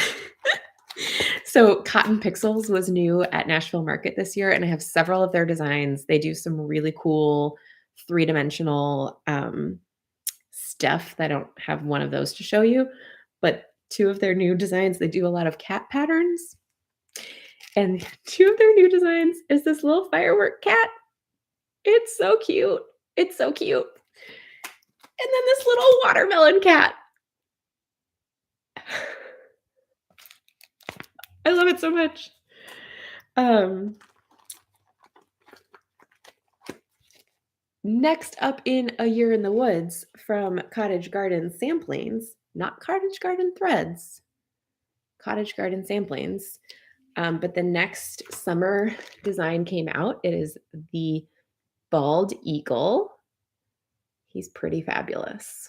So Cotton Pixels was new at Nashville Market this year, and I have several of their designs. They do some really cool 3-dimensional stuff. I don't have one of those to show you, but 2 of their new designs, they do a lot of cat patterns. And 2 of their new designs is this little firework cat. It's so cute. It's so cute. And then this little watermelon cat. I love it so much. Next up in A Year in the Woods from Cottage Garden Samplings, not Cottage Garden Threads, Cottage Garden Samplings. But the next summer design came out. It is the Bald Eagle. He's pretty fabulous.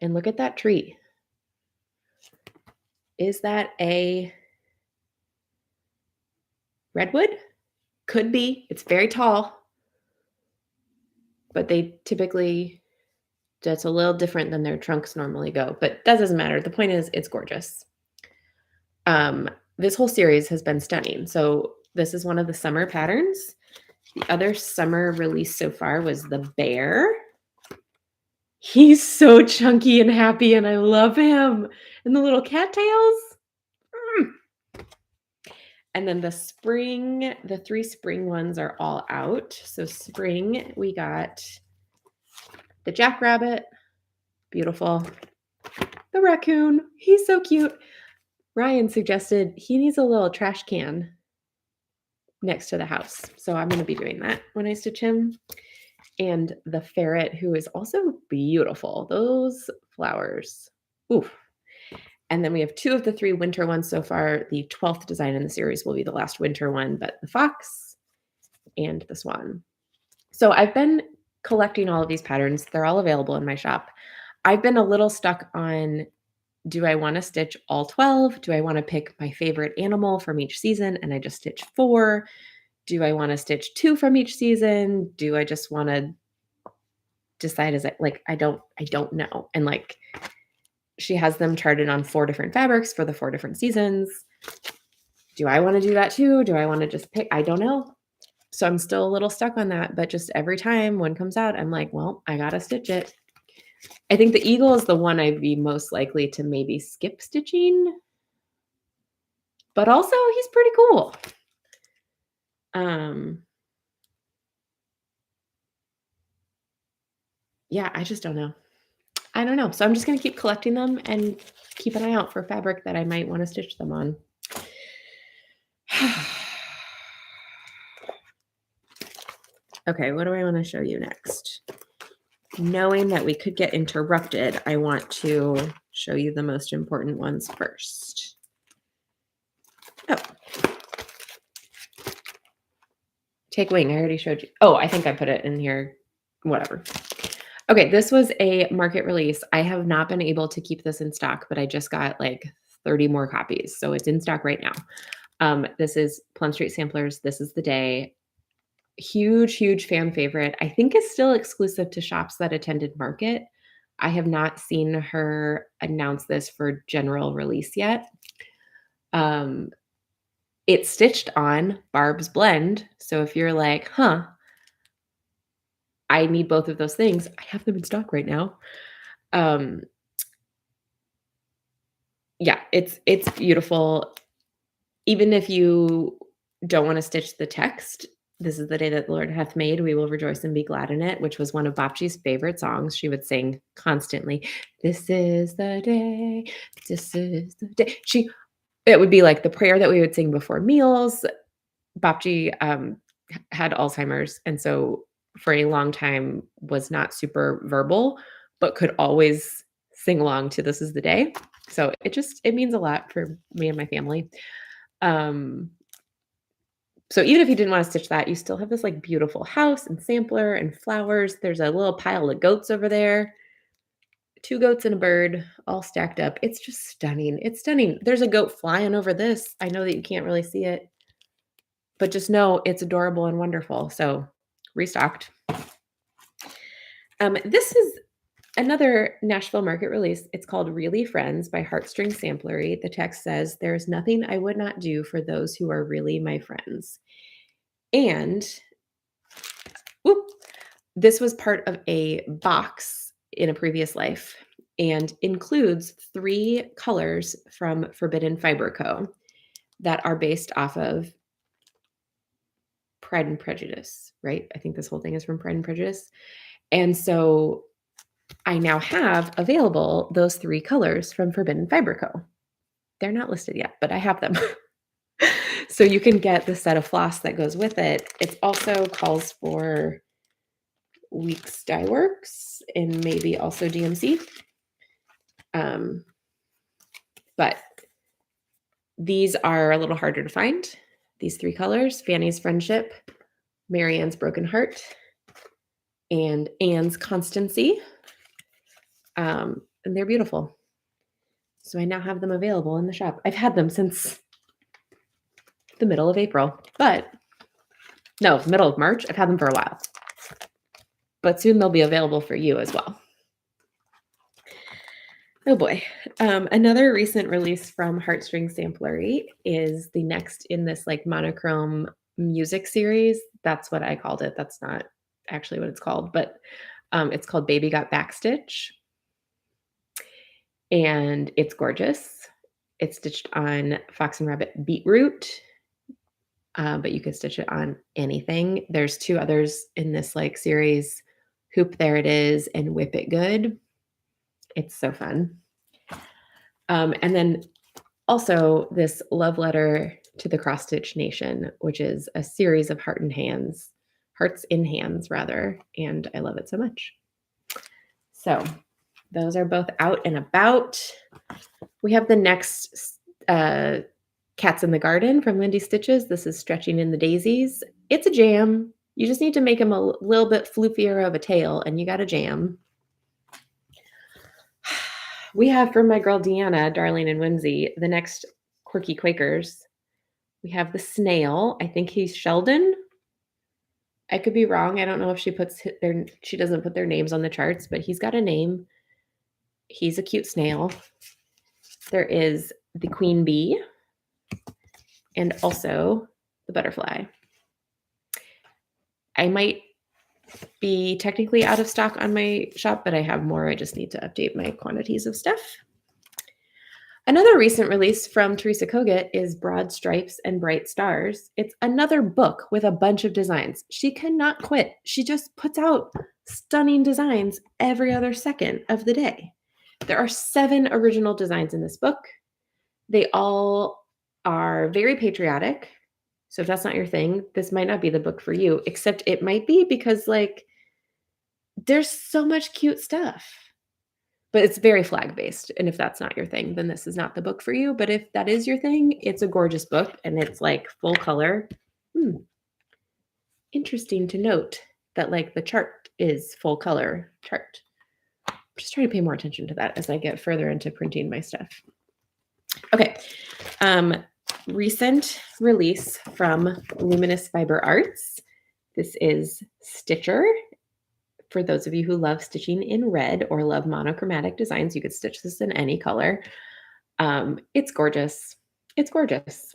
And look at that tree. Is that a redwood? Could be. It's very tall. But they typically, that's a little different than their trunks normally go. But that doesn't matter. The point is, it's gorgeous. This whole series has been stunning. So this is one of the summer patterns. The other summer release so far was the bear. He's so chunky and happy, and I love him. And the little cattails. And then the 3 spring ones are all out. So spring, we got the jackrabbit. Beautiful. The raccoon. He's so cute. Ryan suggested he needs a little trash can next to the house. So I'm going to be doing that when I stitch him. And the ferret, who is also beautiful. Those flowers. Oof. And then we have 2 of the 3 winter ones so far. The 12th design in the series will be the last winter one, but the fox and the swan. So I've been collecting all of these patterns. They're all available in my shop. I've been a little stuck on, do I want to stitch all 12? Do I want to pick my favorite animal from each season and I just stitch 4? Do I want to stitch 2 from each season? Do I just want to decide as I don't know. And like she has them charted on 4 different fabrics for the 4 different seasons. Do I want to do that too? Do I want to just pick? I don't know. So I'm still a little stuck on that, but just every time one comes out, I'm like, well, I got to stitch it. I think the eagle is the one I'd be most likely to maybe skip stitching, but also he's pretty cool. Yeah, I just don't know. I don't know. So I'm just going to keep collecting them and keep an eye out for fabric that I might want to stitch them on. Okay, what do I want to show you next? Knowing that we could get interrupted, I want to show you the most important ones first. Oh. Take Wing. I already showed you. Oh, I think I put it in here. Whatever. Okay, this was a market release. I have not been able to keep this in stock, but I just got like 30 more copies. So it's in stock right now. This is Plum Street Samplers. This is the Day. Huge, huge fan favorite. I think it's still exclusive to shops that attended market. I have not seen her announce this for general release yet. It's stitched on Barb's blend. So if you're like, I need both of those things, I have them in stock right now. Yeah, it's beautiful. Even if you don't want to stitch the text, this is the day that the Lord hath made. We will rejoice and be glad in it, which was one of Bapchi's favorite songs. She would sing constantly, "This is the day, this is the day." It would be like the prayer that we would sing before meals. Bapchi had Alzheimer's, and so for a long time was not super verbal, but could always sing along to "This is the Day." So it means a lot for me and my family. So even if you didn't want to stitch that, you still have this like beautiful house and sampler and flowers. There's a little pile of goats over there. 2 goats and a bird all stacked up. It's just stunning. It's stunning. There's a goat flying over this. I know that you can't really see it, but just know it's adorable and wonderful. So restocked. This is another Nashville market release. It's called Really Friends by Heartstring Samplery. The text says, "There's nothing I would not do for those who are really my friends." And whoop, this was part of a box in a previous life and includes 3 colors from Forbidden Fiber Co. that are based off of Pride and Prejudice, right? I think this whole thing is from Pride and Prejudice. And so I now have available those 3 colors from Forbidden Fiber Co. They're not listed yet, but I have them. So you can get the set of floss that goes with it. It also calls for Weeks Dye Works and maybe also DMC. But these are a little harder to find. These 3 colors: Fanny's Friendship, Marianne's Broken Heart, and Anne's Constancy. And they're beautiful. So I now have them available in the shop. I've had them since the middle of April, middle of March. I've had them for a while, but soon they'll be available for you as well. Oh boy. Another recent release from Heartstring Samplery is the next in this like monochrome music series. That's what I called it. That's not actually what it's called, but it's called Baby Got Backstitch. And it's gorgeous. It's stitched on Fox and Rabbit Beetroot, but you could stitch it on anything. There's 2 others in this like series, Hoop There It Is and Whip It Good. It's so fun. And then also this love letter to the Cross Stitch Nation, which is a series of hearts in hands rather. And I love it so much. So those are both out and about. We have the next Cats in the Garden from Lindy Stitches. This is Stretching in the Daisies. It's a jam. You just need to make him a little bit floofier of a tail and you got a jam. We have from my girl Deanna, Darling and Whimsy, the next Quirky Quakers. We have the snail. I think he's Sheldon. I could be wrong. I don't know if she doesn't put their names on the charts, but he's got a name. He's a cute snail. There is the queen bee and also the butterfly. I might be technically out of stock on my shop, but I have more. I just need to update my quantities of stuff. Another recent release from Teresa Kogut is Broad Stripes and Bright Stars. It's another book with a bunch of designs. She cannot quit. She just puts out stunning designs every other second of the day. There are 7 original designs in this book. They all are very patriotic. So if that's not your thing, this might not be the book for you, except it might be because like there's so much cute stuff. But it's very flag based. And if that's not your thing, then this is not the book for you. But if that is your thing, it's a gorgeous book and it's like full color. interesting to note that like the chart is full color chart. I'm just trying to pay more attention to that as I get further into printing my stuff. Okay. Recent release from Luminous Fiber Arts. This is Stitcher. For those of you who love stitching in red or love monochromatic designs, you could stitch this in any color. It's gorgeous. It's gorgeous.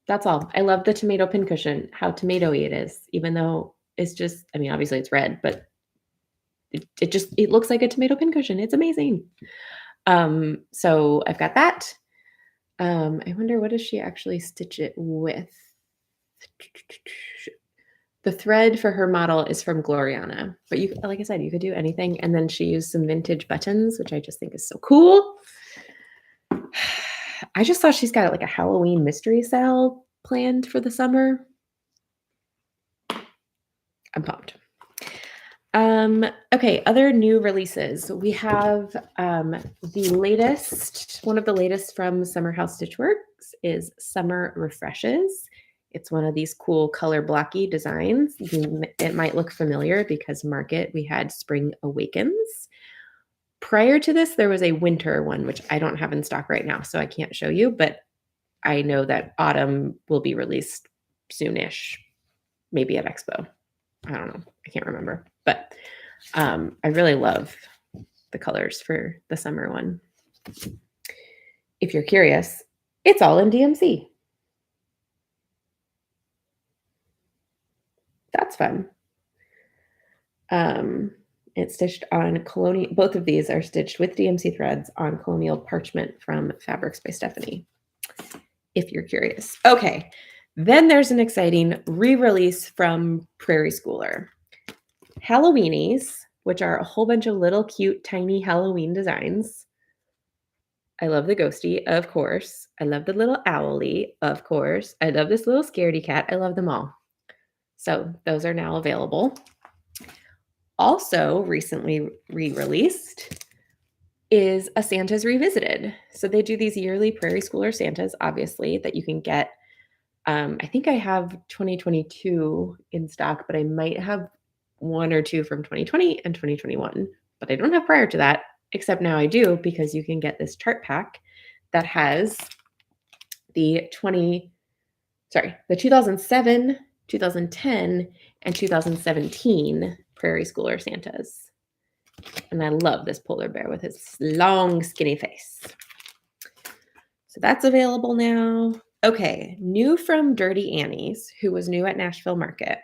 That's all. I love the tomato pincushion, how tomatoey it is, even though it's just, I mean, obviously it's red, but it looks like a tomato pincushion. It's amazing. So I've got that. I wonder, what does she actually stitch it with? The thread for her model is from Gloriana, but you, like I said, you could do anything. And then she used some vintage buttons, which I just think is so cool. I just thought she's got like a Halloween mystery sale planned for the summer. I'm pumped. Okay, other new releases. We have the latest, one of the latest from Summer House Stitchworks is Summer Refreshes. It's one of these cool color blocky designs. It might look familiar because Market, we had Spring Awakens. Prior to this, there was a winter one, which I don't have in stock right now, so I can't show you, but I know that autumn will be released soonish, maybe at Expo. I don't know. I can't remember, but I really love the colors for the summer one. If you're curious, it's all in DMC. That's fun. It's stitched on colonial, both of these are stitched with DMC threads on colonial parchment from Fabrics by Stephanie, if you're curious. Okay, then there's an exciting re-release from Prairie Schooler. Halloweenies, which are a whole bunch of little cute, tiny Halloween designs. I love the ghosty, of course. I love the little owlie, of course. I love this little scaredy cat. I love them all. So those are now available. Also recently re-released is a Santa's Revisited. So they do these yearly Prairie Schooler Santas, obviously, that you can get. I think I have 2022 in stock, but I might have one or two from 2020 and 2021, but I don't have prior to that, except now I do, because you can get this chart pack that has the 2007, 2010, and 2017 Prairie Schooler Santas. And I love this polar bear with his long, skinny face. So that's available now. Okay, new from Dirty Annie's, who was new at Nashville Market.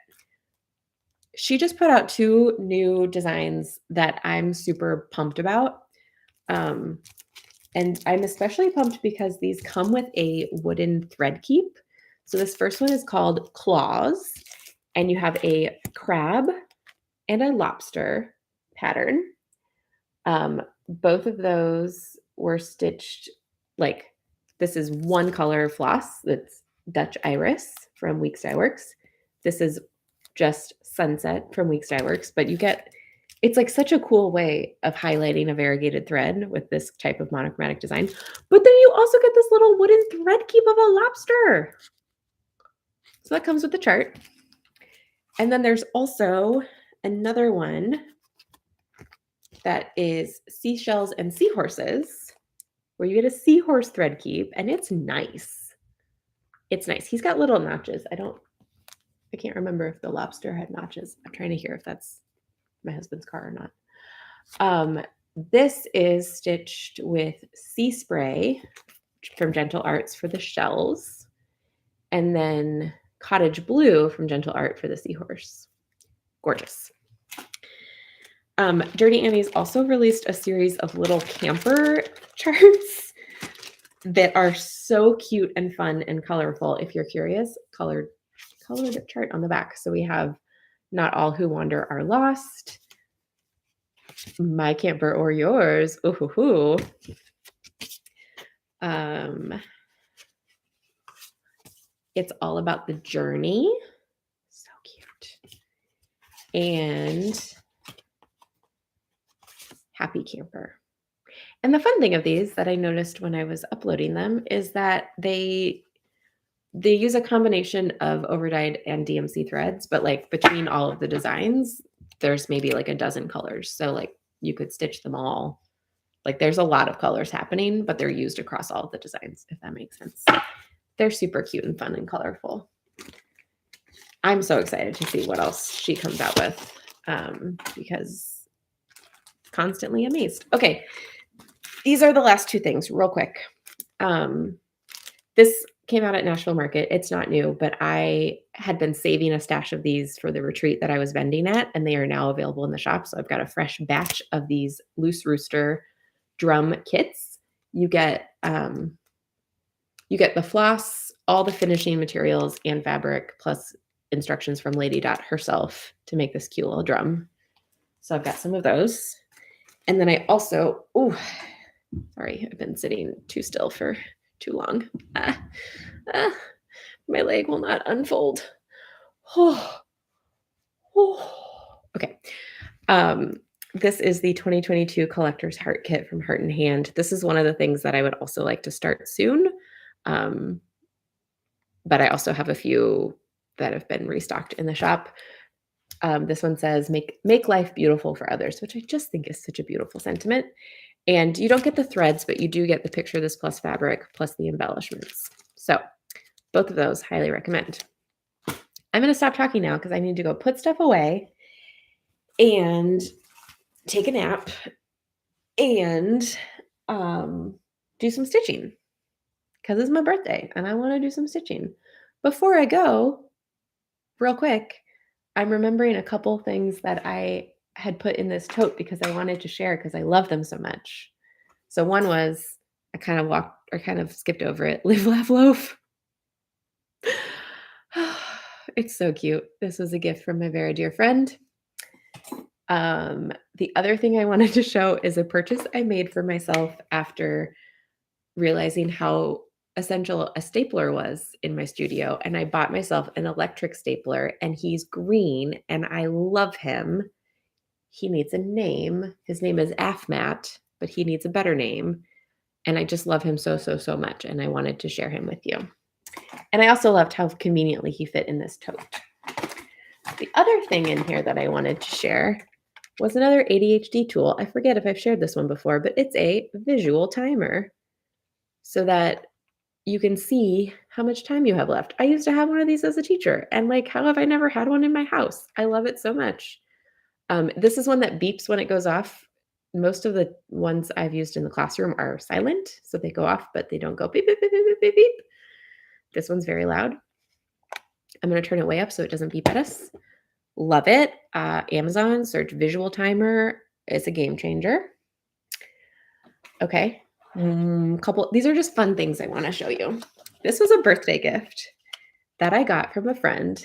She just put out two new designs that I'm super pumped about. And I'm especially pumped because these come with a wooden thread keep. So this first one is called Claws, and you have a crab and a lobster pattern. Both of those were stitched, like, this is one color floss, that's Dutch Iris from Weeks Dye Works. This is just Sunset from Weeks Dye Works, but you get, it's like such a cool way of highlighting a variegated thread with this type of monochromatic design. But then you also get this little wooden thread keep of a lobster. So that comes with the chart. And then there's also another one that is Seashells and Seahorses, where you get a seahorse thread keep, and it's nice. It's nice. He's got little notches. I can't remember if the lobster had notches. I'm trying to hear if that's my husband's car or not. This is stitched with Sea Spray from Gentle Arts for the shells, and then Cottage Blue from Gentle Art for the seahorse. Gorgeous. Dirty Annie's also released a series of little camper charts that are so cute and fun and colorful. If you're curious, colored chart on the back. So we have Not All Who Wander Are Lost, My Camper or Yours. Ooh, hoo, hoo. It's All About the Journey. So cute. And Happy Camper. And the fun thing of these that I noticed when I was uploading them is that they they use a combination of overdyed and DMC threads, but like between all of the designs, there's maybe like a dozen colors. So like you could stitch them all. Like there's a lot of colors happening, but they're used across all of the designs, if that makes sense. They're super cute and fun and colorful. I'm so excited to see what else she comes out with because constantly amazed. Okay, these are the last two things real quick. This came out at Nashville Market. It's not new, but I had been saving a stash of these for the retreat that I was vending at, and they are now available in the shop. So I've got a fresh batch of these Loose Rooster drum kits. You get the floss, all the finishing materials and fabric, plus instructions from Lady Dot herself to make this cute little drum. So I've got some of those. And then I also, sorry, I've been sitting too still for too long. My leg will not unfold. Okay. This is the 2022 Collector's Heart Kit from Heart and Hand. This is one of the things that I would also like to start soon. But I also have a few that have been restocked in the shop. This one says, make life beautiful for others, which I just think is such a beautiful sentiment. And you don't get the threads, but you do get the picture of this plus fabric, plus the embellishments. So both of those, highly recommend. I'm going to stop talking now because I need to go put stuff away and take a nap and do some stitching because it's my birthday and I want to do some stitching. Before I go, real quick, I'm remembering a couple things that I had put in this tote because I wanted to share because I love them so much. So one was, I kind of skipped over it. Live, laugh, loaf. It's so cute. This was a gift from my very dear friend. The other thing I wanted to show is a purchase I made for myself after realizing how essential a stapler was in my studio. And I bought myself an electric stapler, and he's green and I love him. He needs a name. His name is Afmat, but he needs a better name. And I just love him so, so, so much. And I wanted to share him with you. And I also loved how conveniently he fit in this tote. The other thing in here that I wanted to share was another ADHD tool. I forget if I've shared this one before, but it's a visual timer so that you can see how much time you have left. I used to have one of these as a teacher, and like, how have I never had one in my house? I love it so much. This is one that beeps when it goes off. Most of the ones I've used in the classroom are silent, so they go off, but they don't go beep, beep, beep, beep, beep, beep, beep. This one's very loud. I'm going to turn it way up so it doesn't beep at us. Love it. Amazon, search visual timer. It's a game changer. Okay. These are just fun things I want to show you. This was a birthday gift that I got from a friend.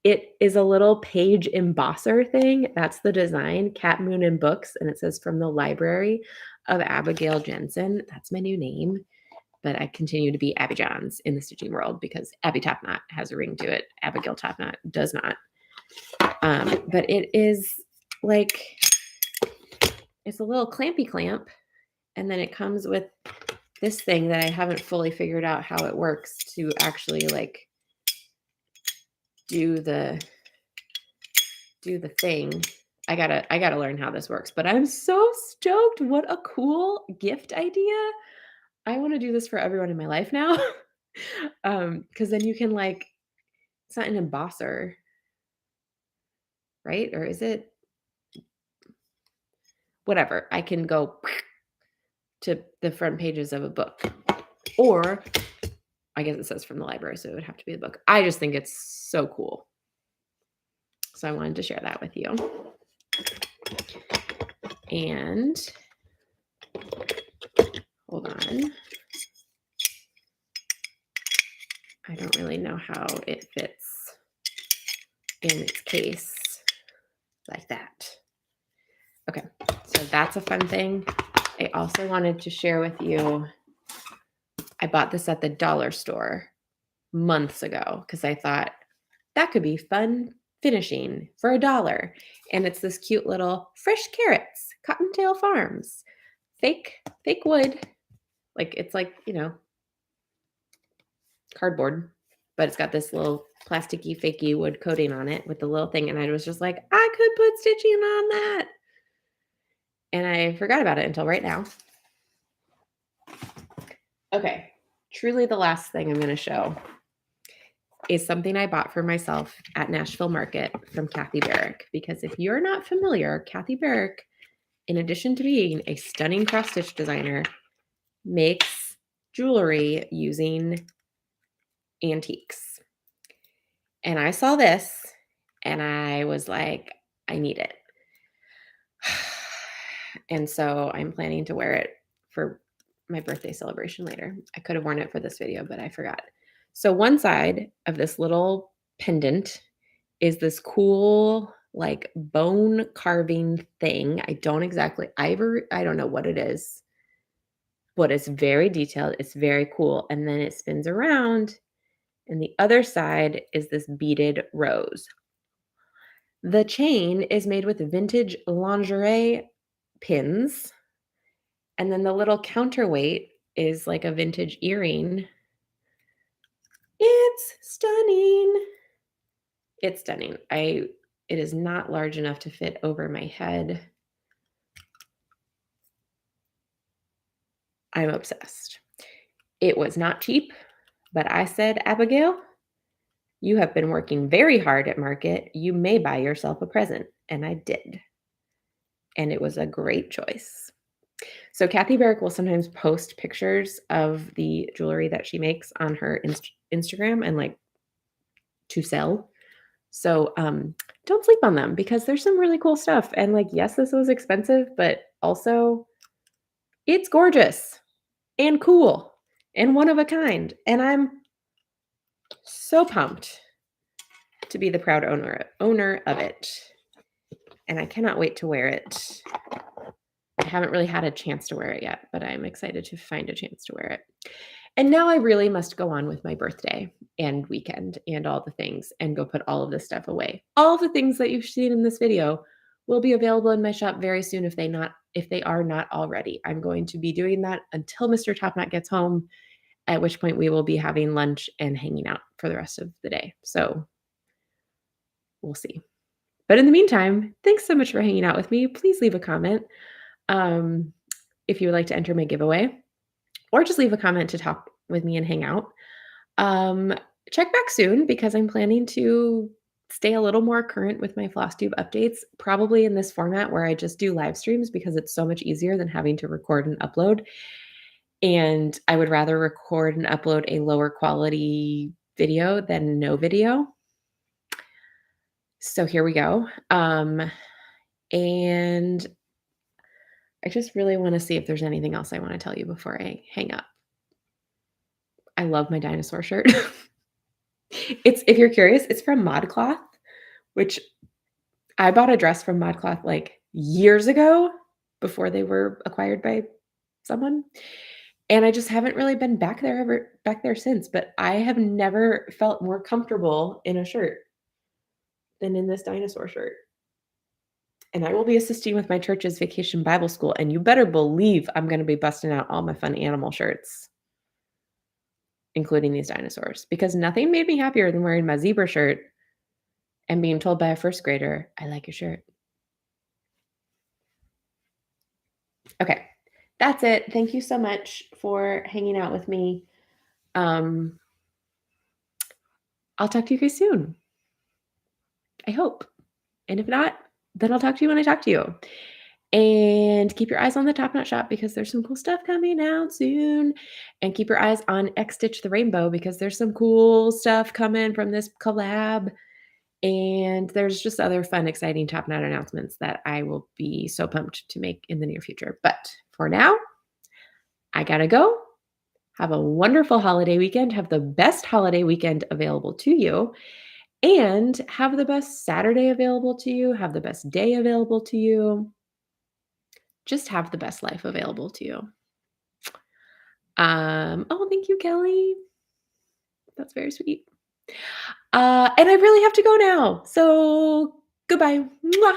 It is a little page embosser thing. That's the design, Cat Moon and Books, and it says from the library of Abigail Jensen. That's my new name, but I continue to be Abby Johns in the stitching world because Abby TopKnot has a ring to it. Abigail TopKnot does not. But it is like, it's a little clampy clamp, and then it comes with this thing that I haven't fully figured out how it works to actually like do the thing. I gotta learn how this works, but I'm so stoked. What a cool gift idea. I want to do this for everyone in my life now. Because then you can like, it's not an embosser, right? Or is it? Whatever. I can go to the front pages of a book, or I guess it says from the library, so it would have to be the book. I just think it's so cool. So I wanted to share that with you. And hold on. I don't really know how it fits in its case like that. Okay, so that's a fun thing. I also wanted to share with you, I bought this at the dollar store months ago because I thought that could be fun finishing for $1. And it's this cute little fresh carrots, Cottontail Farms, fake wood. Like it's like, cardboard, but it's got this little plasticky, fakey wood coating on it with the little thing, and I was just like, "I could put stitching on that." And I forgot about it until right now. Okay, truly the last thing I'm gonna show is something I bought for myself at Nashville Market from Kathy Barrick, because if you're not familiar, Kathy Barrick, in addition to being a stunning cross-stitch designer, makes jewelry using antiques. And I saw this and I was like, I need it. And so I'm planning to wear it for my birthday celebration later. I could have worn it for this video, but I forgot. So one side of this little pendant is this cool like bone carving thing. I don't exactly ivory, I don't know what it is, but it's very detailed. It's very cool. And then it spins around, and the other side is this beaded rose. The chain is made with vintage lingerie pins, and then the little counterweight is like a vintage earring. It's stunning. It's stunning. It is not large enough to fit over my head. I'm obsessed. It was not cheap, but I said, Abigail, you have been working very hard at Market. You may buy yourself a present. And I did. And it was a great choice. So Kathy Barrick will sometimes post pictures of the jewelry that she makes on her Instagram and like to sell. So don't sleep on them because there's some really cool stuff. And like, yes, this was expensive, but also it's gorgeous and cool and one of a kind. And I'm so pumped to be the proud owner of it. And I cannot wait to wear it. I haven't really had a chance to wear it yet, but I'm excited to find a chance to wear it. And now I really must go on with my birthday and weekend and all the things and go put all of this stuff away. All the things that you've seen in this video will be available in my shop very soon if they are not already. I'm going to be doing that until Mr. TopKnot gets home, at which point we will be having lunch and hanging out for the rest of the day. So we'll see. But in the meantime, thanks so much for hanging out with me. Please leave a comment if you would like to enter my giveaway, or just leave a comment to talk with me and hang out. Check back soon because I'm planning to stay a little more current with my Flosstube updates, probably in this format where I just do live streams because it's so much easier than having to record and upload. And I would rather record and upload a lower quality video than no video. So here we go. And I just really want to see if there's anything else I want to tell you before I hang up. I love my dinosaur shirt. If you're curious, it's from ModCloth, which I bought a dress from ModCloth like years ago before they were acquired by someone. And I just haven't really been back there since, but I have never felt more comfortable in a shirt than in this dinosaur shirt. And I will be assisting with my church's Vacation Bible School, and you better believe I'm going to be busting out all my fun animal shirts, including these dinosaurs, because nothing made me happier than wearing my zebra shirt and being told by a first grader, I like your shirt. Okay, that's it. Thank you so much for hanging out with me. I'll talk to you guys soon. I hope. And if not, then I'll talk to you when I talk to you. And keep your eyes on the TopKnot shop because there's some cool stuff coming out soon. And keep your eyes on X Stitch the Rainbow because there's some cool stuff coming from this collab. And there's just other fun, exciting TopKnot announcements that I will be so pumped to make in the near future. But for now, I gotta go. Have a wonderful holiday weekend. Have the best holiday weekend available to you. And have the best Saturday available to you. Have the best day available to you. Just have the best life available to you. Oh, thank you, Kelly. That's very sweet. And I really have to go now. So goodbye. Mwah.